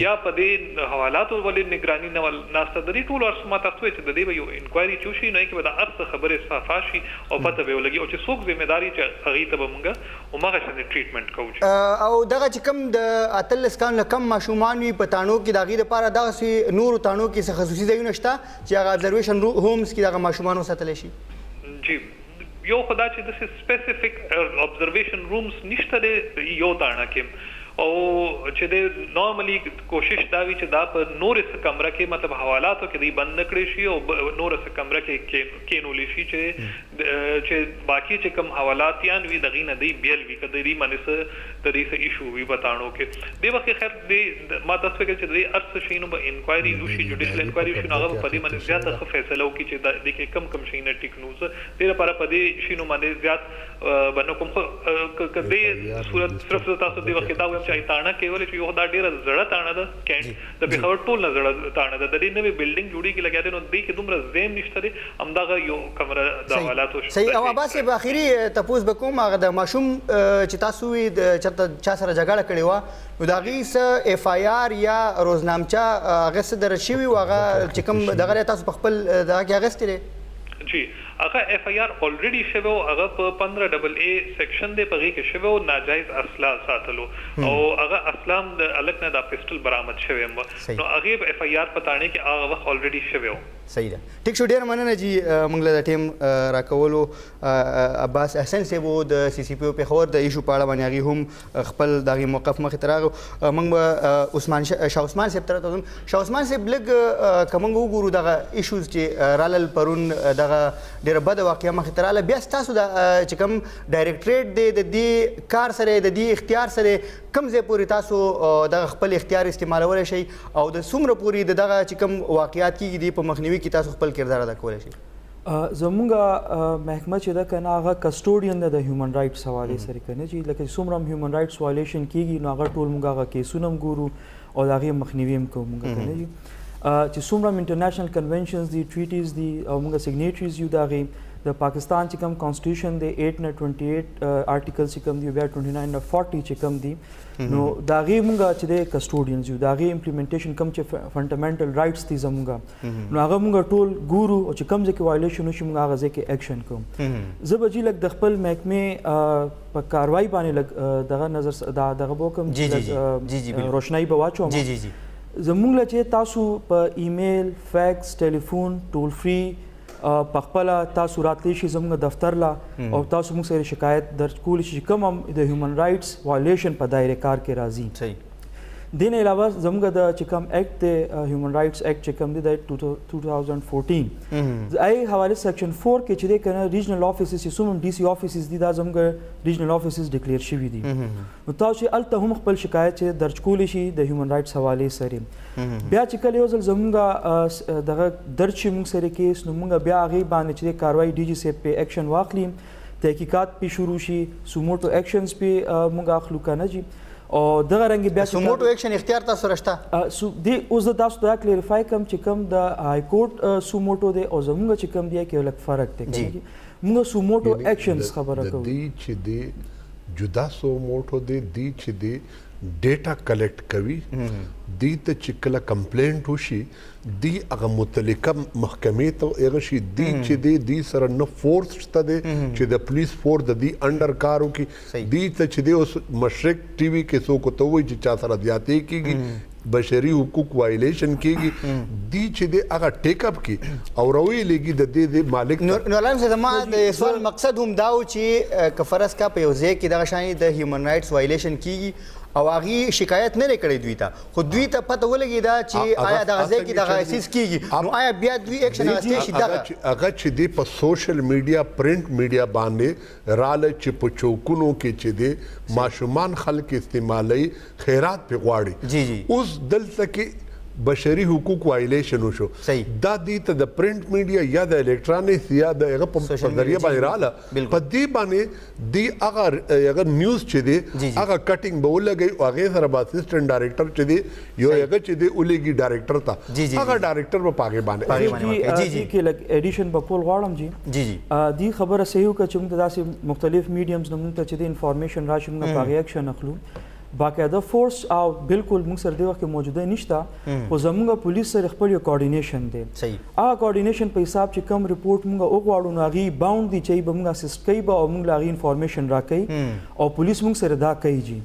یا په دې حوالاتو ولې نگرانی نه ناسته د دې ټول ارسمه تاسو چې د دې یو انکوایري چوشي نه کې دا ارڅ خبره صفاشي او پته به ولګي او چې څوک ذمہداري چې هغه ته مونږه او ماغه څنګه ټریټمنټ کوو او دغه چې کوم د اتلس کان کم ماشومان وي په تانو کې دغه لپاره دغه سي نور تانو کې خصوصي ځایونه شته چې هغه ابزرویشن هومز کې دغه ماشومان وساتل شي جی یو خدای چې د سپیسیفیک ابزرویشن رومز نشته یو تانه کې او چې د نورمالي کوشش دا وی چې دا په نور څه کمره کې مطلب حوالاتو کې دی بند کړی شي او نور څه کمره کې کینول شي چې باقي چې کم حوالات یان وی دغې نه دی بیل وی کده دی منسه د دې څه ایشو وی بتاڼو کې دی وخت خیر دی ما تاسو کې چې دی ارڅ شي نو به انکوایري وشي جوډیشل انکوایري شي نو هغه په دې باندې زیاته فیصله وکړي چې د دې کم شي نه ټیکنوز دې لپاره په دې شي نو باندې زیات بنو کوم کده صورت صرف تاسو دی وخت دا چې تاڼه کېول چې یو دا ډیره زړه تاڼه ده کېند د بخور ټول نه زړه تاڼه ده د دې نوې بلډینګ جوړی کې لګیا دي نو دې کې دومره زم نشته دي همدغه یو کمره د حالاتو صحیح او عباس په اخیری تپوس بکوم هغه د ماشوم چې تاسو وی چرته چا سره جګړه کړې و نو دا غي س اف آی آر یا روزنامچا هغه څه درشي وي هغه چې کوم دغه تاسو په خپل دغه کې اغستې جی هغه اف آی آر الریډي شوو هغه په 15 A سیکشن دی په کې شوو ناجایز اسلحه ساتلو او هغه اسلام د الک نه د پسټل برآمد شوی نو هغه اف آی آر پتاڼه کې هغه وخت الریډي شوو صحیح ده ټیک شو ډیر مننه جی موږ له ټیم راکولو عباس احسن سیبو د سی سی پی او په خور د ایشو په اړه باندې هم خپل دغه موقف مخ تراغ موږ عثمان شاه عثمان سیب تر ته شاه عثمان سیب لګ کوم وګورو دغه ایشوز چې رالل پرون دغه ډیره بده واقعه مخې ته راله بیا ستاسو د چې کوم ډایرکټریټ دی د دې کار سره د دې اختیار سره کوم ځای پورې تاسو د خپل اختیار استعمالولی شئ او د څومره پورې دغه چې کوم واقعیات کېږي دي په مخنیوي کې تاسو خپل کردار ادا کولی شئ زمونږ محکمه چې ده که نه هغه کسټوډین ده د هیومن رایټس حوالې سره که نه چې لکه څومره هم هیومن رایټس وایلیشن کېږي نو هغه ټول موږ هغه کیسونه هم ګورو او د هغې مخنیوي هم کوو موږ که نه چې څومره هم انټرنیشنل کنونشنز دي ټریټیز دي او موږ سګنیټریز یو د هغې د پاکستان چې کوم کانسټیټیوشن دی 8 نه 28 آرټیکل چې کوم دی بیا 29 نه 40 چې کوم دی نو دا غي مونږه چې د کسټوډینز یو دا غي امپلیمنټیشن کوم چې فنډامنټل رائټس دي زمونږه نو هغه مونږه ټول ګورو او چې کوم ځکه وایلیشن وشي مونږ هغه ځکه اکشن کوم زه به جی لک د خپل محکمه په کاروایی باندې لک دغه نظر دغه بوکم جی روشنايي به واچو جی زمونږ له چې تاسو په ایمیل فیکس ټلیفون ټول فری په خپل تاسو راتلی شي زموږ دفتر لا او تاسو موږ سره شکایت درج کول شي کوم د هیومن رائټس وایلیشن په دایره کار کې راځي صحیح دین علاوه زموږ د چې کوم ایکټ د هیومن رائټس ایکټ چې کوم دی د 2014 ای حواله سیکشن 4 کې چې د کنه ریجنل افیسز چې سوم ډي سي افیسز دي دا زموږ ریجنل افیسز ډیکلیئر شوی دي نو تاسو الته هم خپل شکایت چې درج کول شي د هیومن رائټس حواله سره بیا چې کله یو ځل زموږ دغه درج شي موږ سره کیس نو موږ بیا هغه باندې چې کاروایی ډي جی سی په اکشن واخلیم تحقیقات په شروع شي سوموټو اکشنز په موږ اخلو کنه جی او دغه رنګ بیا سوموټو اکشن اختیار تاسو راشته دی اوس د تاسو دا کلیریفای کوم چې کوم د های کورټ سوموټو دی او زموږ چې کوم دی کې لک فرق دی موږ سوموټو اکشنز خبره کوو دی چې دی جدا سوموټو دی چې دی ډیټا کلیکټ کوي دی ته چې کله کمپلینټ وشي دی هغه متعلقه محکمې ته هغه شي دی چې دی سره نه فورس شته دی چې د پولیس فورس د دی انډر کار وکړي دی ته چې دی اوس مشرق ټي وي کې څوک ته وایي چې چا سره زیاتې کېږي بشري حقوق وایلیشن کیږي دی چې د هغه ټیک اپ کی او روي لګي د دې مالک نو علام صاحب زما د سوال مقصد هم دا و چې کفرس کا په یو ځای کې دغه شان د هیومن رائټس وایلیشن کیږي او هغه شکایت نه کړی دوی ته خو دوی ته پته ولګی دا چې آیا دغه ځای کې دغه اساس کیږي نو آیا بیا دوی اکشن اخلي شي دغه هغه چې دی په سوشل میډیا پرنٹ میډیا باندې رااله چې په چوکونو کې چې دی ماشومان خلک استعمالي خیرات په غواړي جی اوس دلته کې بشري حقوق وایلیشن وشو دا دی ته د پرنٹ میډیا یا د الکترونیکس یا د هغه په ذریعہ باندې رااله په دې باندې دی هغه نیوز چې دی هغه کټینګ به ولګي او هغه سره به اسسټنټ ډایریکټر چې دی یو هغه چې دی ولګي ډایریکټر ته هغه ډایریکټر په پاګې باندې جی کې لګ ایډیشن په کول غواړم جی دی خبره صحیح وکړه چې موږ داسې مختلف میډیمز نه موږ ته چې د انفارمیشن راشي موږ پاګې اکشن اخلو باقاعده فورس او بالکل موږ سره د وخت موجوده نشته خو زموږ پولیس سره خپل یو کوارډینیشن دی هغه کوارډینیشن په حساب چې کم رپورټ موږ وغواړو نو هغه باوند دي چې به موږ اسیست کوي او موږ لاغي انفارمیشن راکړي او پولیس موږ سره دا کوي جی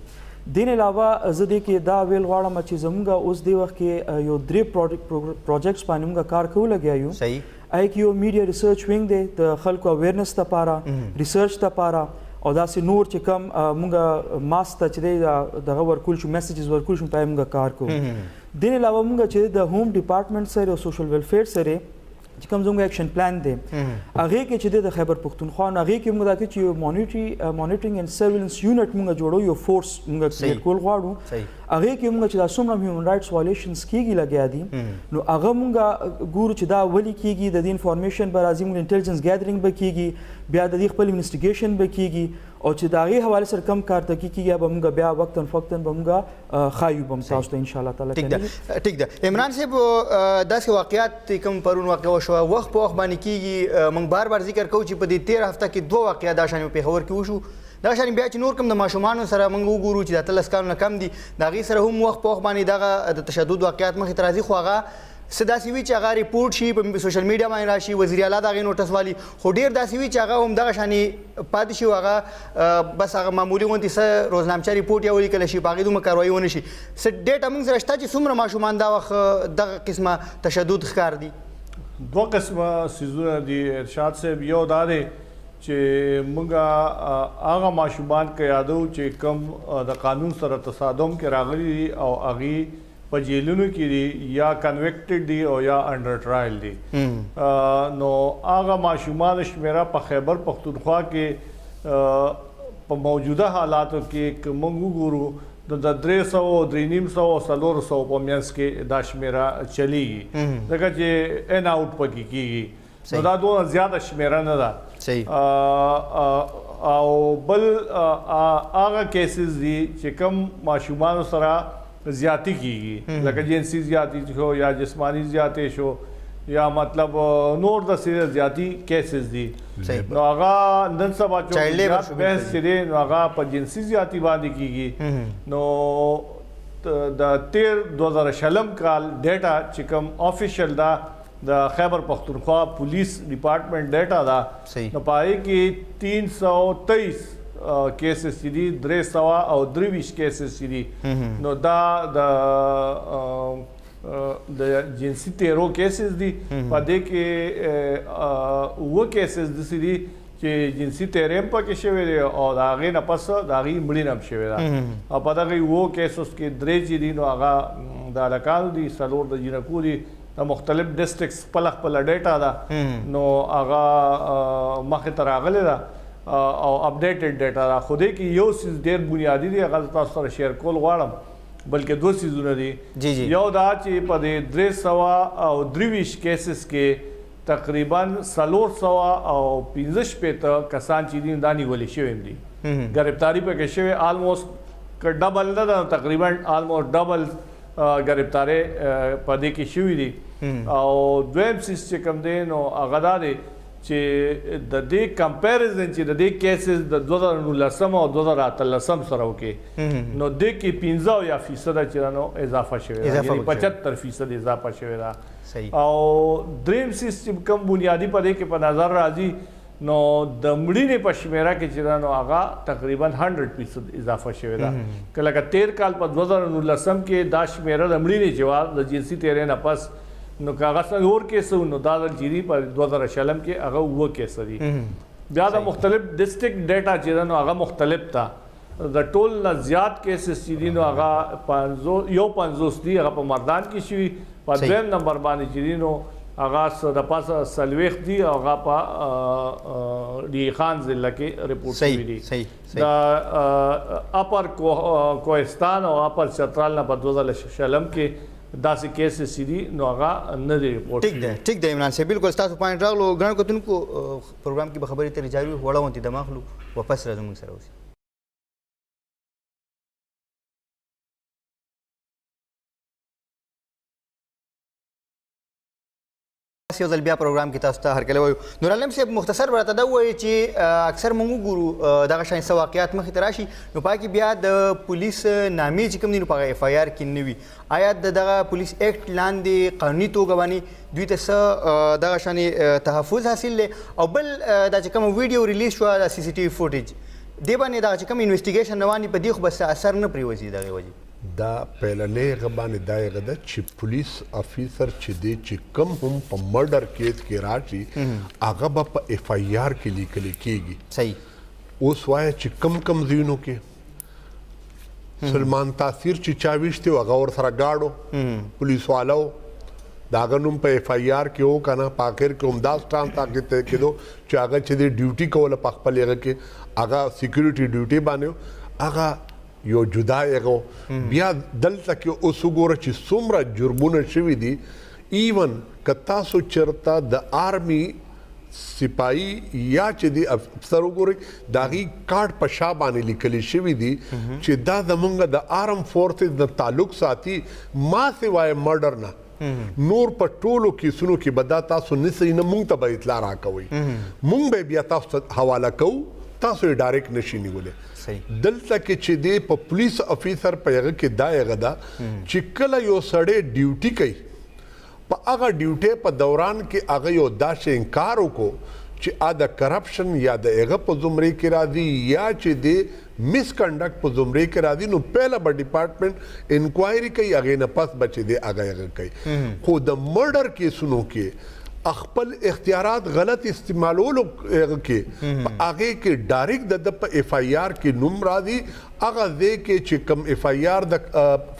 دین علاوه زه دې کې دا ویل غواړم چې زموږ اوس د وخت کې یو درې پروجیکټس باندې موږ کار کوو لګیا یو صحیح یو میډیا ریسرچ وینګ دی د خلکو اویرنس لپاره ریسرچ لپاره او داسې نور چې کم مونږ ماس ته چې دی دغه ورکول شو میسیجز ورکول شو په مونږ کار کوو دین علاوه مونږ چې د ہوم ډپارټمنټ سره او سوشل ویلفیر سره چې کوم زموږ اکشن پلان دی هغه کې چې د خیبر پختونخوا هغه کې موږ دا چې مانیټرینګ اند سرویلنس یونټ موږ جوړو یو فورس موږ کریټ کول غواړو هغه کې موږ چې دا څومره هیومن رائټس وایلیشنز کیږي لګیا دي نو هغه موږ ګورو چې دا ولې کیږي د دې انفارمیشن به راځي موږ انټیلیجنس ګیدرینګ به کیږي بیا د دې خپل انویسټیګیشن به کیږي او چې دا غي حواله سره کم کار تکي کیږي به موږ بیا وقتاً فوقتاً به موږ خایو بم تاسو ته ان شاء الله تعالی ټیک ده عمران صاحب داسې واقعیات کوم پرون واقع وشو وخت په وخت باندې کیږي موږ بار بار ذکر کوو چې په دې 13 هفته کې دوه واقعیات د شان په خبر کې وشو دا شان بیا چې نور کوم د ماشومان سره موږ وګورو چې د تلس کال نه کم دي دا غي سره هم وخت په وخت باندې دغه د تشدد واقعیات مخې ترازی خو هغه سداسي وی چې هغه ریپورت شي په سوشل میډیا باندې راشي وزیر اعلی دا غي نوټس والی خو ډیر داسي وی چې هغه هم دغه شانی پاتې شي هغه بس هغه معمولی غونډې سره روزنامچه ریپورت یا ولیکل شي باغې دومره کاروایی ونه شي س ډیټا موږ سره شته چې څومره ماشومان دا وخت دغه قسمه تشدد ښکار دي دوه قسمه سيزونه دي ارشاد صاحب یو دا دی چې موږ هغه ماشومان کې یادو چې کم د قانون سره تصادم کې راغلي او هغه په جیلونو کې دي یا کنویکټډ دي او یا انډر ټرایل دي نو هغه ماشومان شمیره په خیبر پختونخوا کې په موجوده حالاتو کې موږ وګورو د 300 300 او 400 په میانس کې دا شمیره چلیږي ځکه چې ان اوټ پکې کیږي نو دا دوه زیاته شمیره نه ده صحیح او بل هغه کیسز دي چې کم ماشومان سره زیاتی کیږي لکه جنسی زیاتی شو یا جسمانی زیاتی شو یا مطلب نور د سره زیاتی کیسز دي نو هغه نن سبا چې بحث چې نو هغه په جنسی زیاتی باندې کیږي نو د 2000 کال ډیټا چې کوم افیشل دا د خیبر پختونخوا پولیس ډپارټمنٹ ډیټا دا نو پای کې 323 کیسز چې دي 300 او 23 کیسز چې دي نو دا د جنسي تیرو کیسز دي په دې کې و کیسز دي چې جنسي تیرم پکې شوی دی او دا غي نه پس دا غي مړی نم شوی دا او په دغه و کیسز کې درې چې دي نو هغه د لکال دي سلور د جنکو دي د مختلف ډیسټرکټس په خپل ډیټا دا نو هغه مخه تر راغلی دا او اپډیټډ ډیټا را خو دې کې یو سیس ډیر بنیادی دی هغه تاسو سره شیر کول غواړم بلکې دوه سیزونه دي یو دا چې په دې 300 او 23 کیسز کې تقریبا 400 او 15 کسان چې دي دا نیولې شوی دي گرفتاری پکې شوی آلموست ډبل ده تقریبا آلموست ډبل گرفتاری په دې کې شوی دي او دویم سیس چې کوم دی نو هغه دا دی چې د دې کمپیریزن چې د دې کیسز د 2019 او 2013 سره وکي نو د کې 15% چې نو اضافه شوی یعنی 75% اضافه شوی دا او دریم سیستم کم بنیادی په دې کې په نظر راځي نو د مړینې په شمیره کې چې دا نو هغه تقریبا 100% اضافه شوې ده که لکه 13 کال په 2019 کې دا شمیره د مړینې جواب د جنسي تیرې نه پس نو که هغه څلور کیسه نو دا د جیري په 2020 کې هغه اووه کیسه دي بیا د مختلف ډسټرکټ ډیټا چې ده نو هغه مختلف ده د ټول نه زیات کیسز چې دي نو هغه 50 دي هغه په مردان کې شوي په دویم نمبر باندې چې دي نو هغه د پاسه سلويخت دي او هغه په ډی خان ضلع کې رپورټ شوي دي د اپر کوهستان او اپر چترال نه په 2016 کې داسې کیسز چې دي نو هغه نه دي رپورټ ټیک دی عمران صاحب بالکل ستاسو پوینټ راغلو ګران کتونکو پروګرام کې به خبرې ترې جاري وي وړه غونتې دمه اخلو واپس راځو موږ سره اوسئ یو ځل بیا پروګرام کې تاسو ته هرکلی وایو نورعالم صاحب مختصر به راته دا ووایي چې اکثر موږ وګورو دغه شان څه واقعات مخې ته راشي نو په کې بیا د پولیس نامې چې کوم دي نو په هغه اف آی آر کې نه وي آیا د دغه پولیس ایکټ لاندې قانوني توګه باندې دوی ته څه دغه شانې تحفظ حاصل دی او بل دا چې کومه ویډیو ریلیز شوه د سی سی ټي وي فوټیج دې باندې دغه چې کوم انویسټیګیشن روان دي په دې خو بس اثر نه پرېوځي دغې وجې دا پهلنې هغه باندې دا هغه ده چې پولیس افیسر چې دی چې کم هم په مرډر کیس کې راشي هغه به په اف آی آر کې لیکل کېږي صحیح اوس وایه چې کم ځایونو کې سلمان تاثیر چې چا ویشتي و هغه ورسره ګاډو پولیس والا و د هغه نوم په اف آی آر کې و که نه په اخر کې همدا سټان تاکید کېدو چې هغه چې دی ډیوټي کوله په خپل هغه کې هغه سیکورټي ډیوټي باندې هغه یو جدا یغو بیا دلته کې اوس وګوره چې څومره جرمونه شوي دي ایون که تاسو چېرته د آرمي سپایي یا چې دی افسر وګورئ د هغې کارډ په شا باندې لیکلی شوي دي چې دا زمونږ د آرم فورسز د تعلق ساتي ما سوای مرډر نه نور په ټولو کیسونو کې به دا تاسو نسئ نه مونږ ته به اطلاع راکوئ مونږ به بیا تاسو ته حواله کوو تاسو یې ډایرکټ نشي نیولی دلته کې چې دی په پولیس افیسر په هغه کې دا هغه ده چې کله یو سړی ډیوټي کوي په هغه ډیوټۍ په دوران کې هغه یو داسې انکار وکړو چې د کرپشن یا د هغه په زمرې کې راځي یا چې دی مس کنډکټ په زمرې کې راځي نو پهله به ډپارټمنټ انکوایري کوي هغې نه پس به چې دی هغه کوي خو د مرډر کیسونو کې خپل اختیارات غلط استعمالولو کې هغه کې ډایرکټ د په اف آی آر کې نوم راځي هغه ځای کې چې کوم اف آی آر د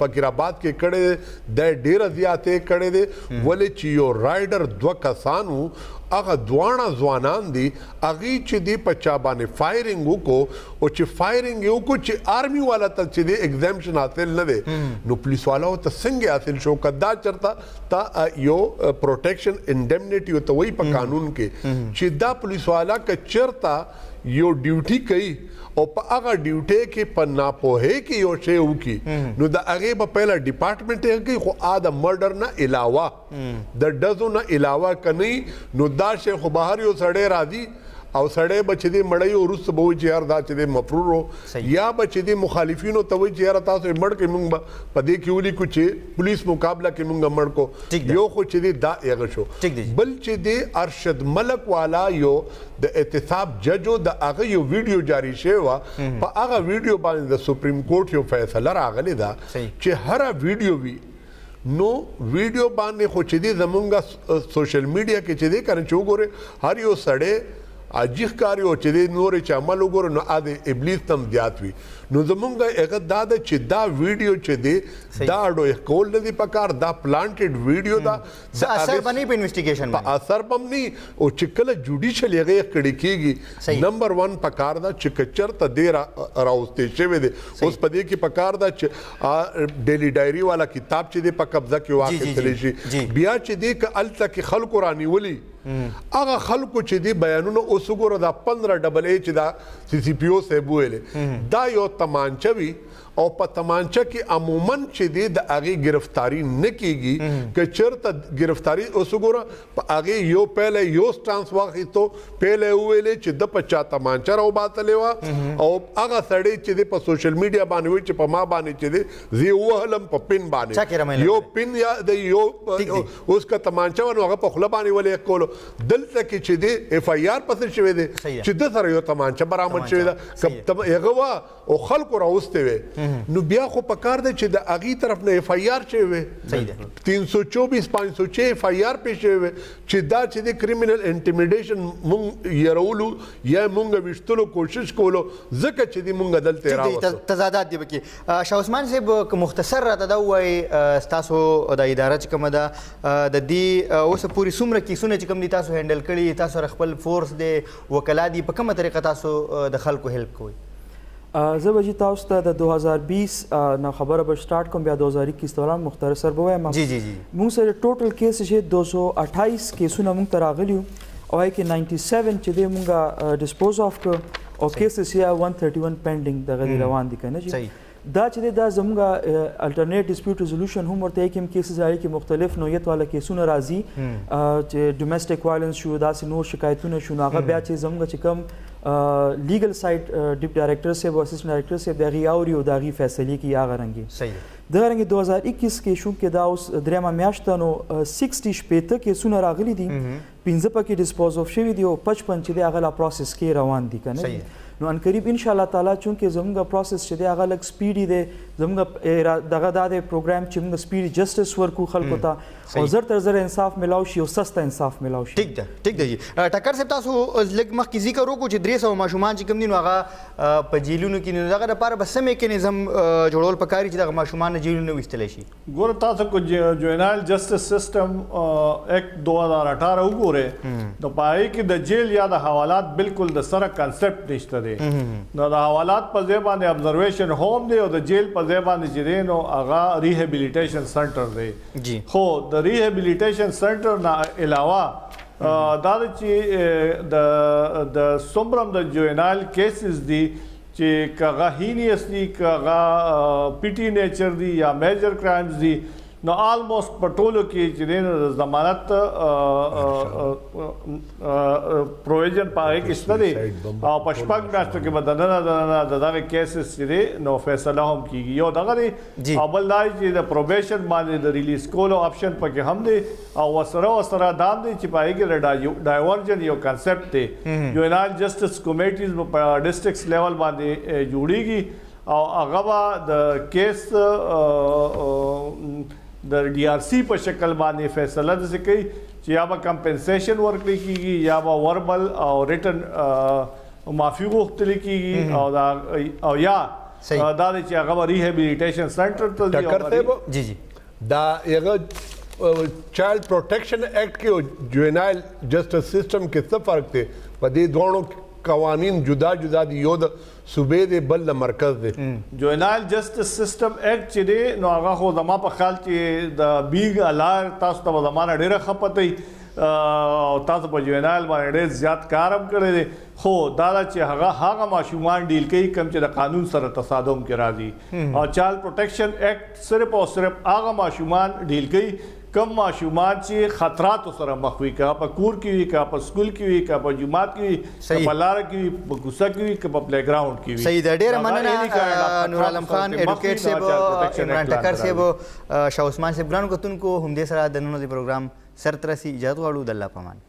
فقیر آباد کې کړی د ډیره زیاتې کړی دی ولې چې یو رایډر دوه کسان وو هغه دواړه ځوانان دي هغې چې دی په چا باندې فایرنګ وکړو او چې فایرنګ یې وکړو چې آرمي والا ته چې دی ایگزامشن حاصل نه دی نو پولیس والا ته څنګه حاصل شو که دا چېرته تا یو پروټیکشن انډیمنیټي ورته وایي په قانون کې چې دا پولیس والا که چېرته یو ډیوټي کوي او په هغه ډیوټۍ کې په ناپوهۍ کې یو شی وکړي نو د هغې به پهله ډپارټمنټ یې کوي خو د مرډر نه علاوه د ډزو نه علاوه که نه نو دا شی خو بهر یو سړی راځي او سړی به چې دی مړی وروسته به وایي چې یار دا چې دی مفرور و یا به چې دی مخالفینو ته وایي چې یاره تاسو یې مړ کړئ موږ به په دې کې ولیکو چې پولیس مقابله کې موږ مړ کو یو خو چې دی دا هغه شو بل چې دی ارشد ملک والا یو د احتساب جج و د هغه یو ویډیو جاری شوی وه په هغه ویډیو باندې د سپریم کورټ یو فیصله راغلې ده چې هره ویډیو وي نو ویډیو باندې خو چې دی زمونږ سوشل میډیا کې چې دی کنه چې وګورئ هر یو سړی عجیب ښکاري او چې دی نورې چې عمل وګورو نو د ابلیس تم زیات وي نو زمونږ هغه دا ده چې دا ویډیو چې دی دا اډو کول نه دي پکار دا پلانټډ ویډیو دا اثر به نه په انویسټیګیشن په اثر به هم نه او چې کله جوډیشل هغې کړې کېږي نمبر 1 پکار ده چې که چېرته دی راوستی شوی دی اوس په دې کې پکار ده چې ډیلی ډایري والا کتاب چې دی په قبضه کې واخیستلی شي بیا چې دی که هلته کې خلکو رانیولي هغه خلکو چې دی بیانونه اوس وګوره دا 15 ډبل ای چې دا سی سی پی او صاحب ویلې دا یو تمانچه وي او په تمانچه کې عموما چې دی د هغې ګرفتاری نه کیږي که چېرته ګرفتاری اوس وګوره په هغې یو پهله یو سټانس واخیستو پهله یې وویلې چې ده په چا تمانچه راوباتلې وه او هغه سړی چې دی په سوشل میډیا باندې وایي چې په ما باندې چې دی زه یې ووهلم په پن باندې یو پن یا د یو اوس که تمانچه وه نو هغه په خوله باندې ولې کولو دلته کې چې دی اف آی آر پسې شوی دی چې ده سره یو تمانچه برآمد شوې ده هغه وه او خلکو راوستې وې نو بیا خو پکار دی چې د هغې طرف نه اف آی آر شوی وې 324 506 اف آی آر پې شوی وې چې دا چې د کرمینل انټیمیډیشن مونږ یرولو یا مونږ ویشتلو کوشش کولو ځکه چې دی مونږ دلته راوستو تضادات دی پکې شاه عثمان صاحب که مختصر راته دا ووایي ستاسو د اداره چې کومه ده د دې اوسه پورې څومره کیسونه چې کوم دي تاسو هینډل کړي تاسو سره خپل فورس دی وکلا دي په کومه طریقه تاسو د خلکو هیلپ کوئ زه به تاسو ته د 2020 نه خبره به سٹارټ کوم بیا 2021 دوران مختصر به وایم جی جی جی موږ سره ټوټل کیس چې 228 کیسونه موږ ته راغلي او هغې کې 97 چې دی موږ ډسپوز آف کړ او کیسز یې 131 پینډینګ دغه دی روان دي که نه جی دا چې دی دا زموږ الټرنیټ ډسپیوټ ریزولوشن هم ورته یې کوم کیسز هغې کې مختلف نوعیت والا کیسونه راځي چې ډومestic وایلنس شو داسې نور شکایتونه شو نو هغه بیا چې زموږ چې کوم لیګل سایډ ډیپ ډایرکټر صاحب او اسسټنټ ډایرکټر صاحب د هغې اوري او د هغې فیصلې کوي هغه رنګې دغه رنګې 2021 کې شو کې دا اوس درېیمه میاشت ده نو 60 شپېته کیسونه راغلي دي 15 پکې ډسپوز آف شوي دي او 55 چې دی هغه لا پروسس کې روان دي که نه نو ان قریب ان شاء الله تعالی چونکې زموږ پروسس چې دی هغه لږ سپیډي دی زموږ دغه دا دی پروګرام چې موږ سپیډي جسټس ورکو خلکو ته او زر تر زر انصاف ملاو شي او سسته انصاف ملاو شي ټیک ده جی ټکر صاحب تاسو لږ مخکې ذکر وکړو چې 300 ماشومان چې کوم دي نو هغه په جیلونو کې نو دغه دپاره به څه میکانیزم جوړول پکار چې دغه ماشومان نه جیلونو نه ویستلی شي ګوره تاسو کو جوینایل جسټس سیسټم ایکټ 2018 وګورئ نو په هغې کې د جیل یا د حوالات بالکل د سره کنسپټ نشته دی نو د حوالات په ځای باندې ابزرویشن ہوم دی او د جیل په ځای باندې چې دی نو هغه ریهیبلیټیشن سنټر دی خو د ریهیبلیټیشن سنټر نه علاوه دا چې د څومره د جوینایل کیسز دي چې که هغه هینیس دي که هغه پیټي نیچر دي یا میجر کرایمز دي نو آلموسٹ په ټولو کې چې دی نو د ضمانت پروویژن په هغې کې شته دی او په 6 میاشتو کې به دننه د دغه کیسز چې دی نو فیصله هم کیږي یو دغه دی او بل دا چې د پروبیشن باندې د ریلیز کولو آپشن پکې هم دی او ورسره دا هم دی چې په هغې کې د ډایورجن یو کنسپټ دی جوینایل جسټس کمیټیز به په ډسټرکټس لیول باندې جوړیږي او هغه به د کیس د ډي آر سی په شکل باندې فیصله داسې کوي چې یا به کمپنسیشن ورکړی کېږي یا به وربل او ریټن معافي غوښتلی کېږي او یا دا دی چې هغه به ریهیبلیټیشن سنټر ته ځي جی جی دا هغه چایلډ پروټیکشن ایکټ کې او جوینایل جسټس سسټم کې څه فرق دی په دې دواړو قوانین جدا جدا دي یو د صوبې دی بل د مرکز دی جوینایل جسټس سسټم ایکټ چې دی نو هغه خو زما په خیال چې د بیګ الار تاسو ته به زمانه ډېره ښه پته وي او تاسو په جوینایل باندې ډېر زیات کار هم کړی دی خو دا ده چې هغه ماشومان ډیل کوي کوم چې د قانون سره تصادم کې راځي او چایلډ پروټیکشن ایکټ صرف او صرف هغه ماشومان ډیل کوي کم ماشومان چې خطراتو سره مخ وي که په کور کې وي که په سکول کې وي که په جومات کې وي که په لاره کې وي په کوڅه کې وي که په پلی ګراونډ کې وي صحیح ده ډېره مننه نور عالم خان ایډوکیټ صاحب عمران ټکر صاحب شاه عثمان صاحب ګرانو کتونکو همدې سره د نن د پروګرام سر ته رسي اجازه غواړو د الله په امان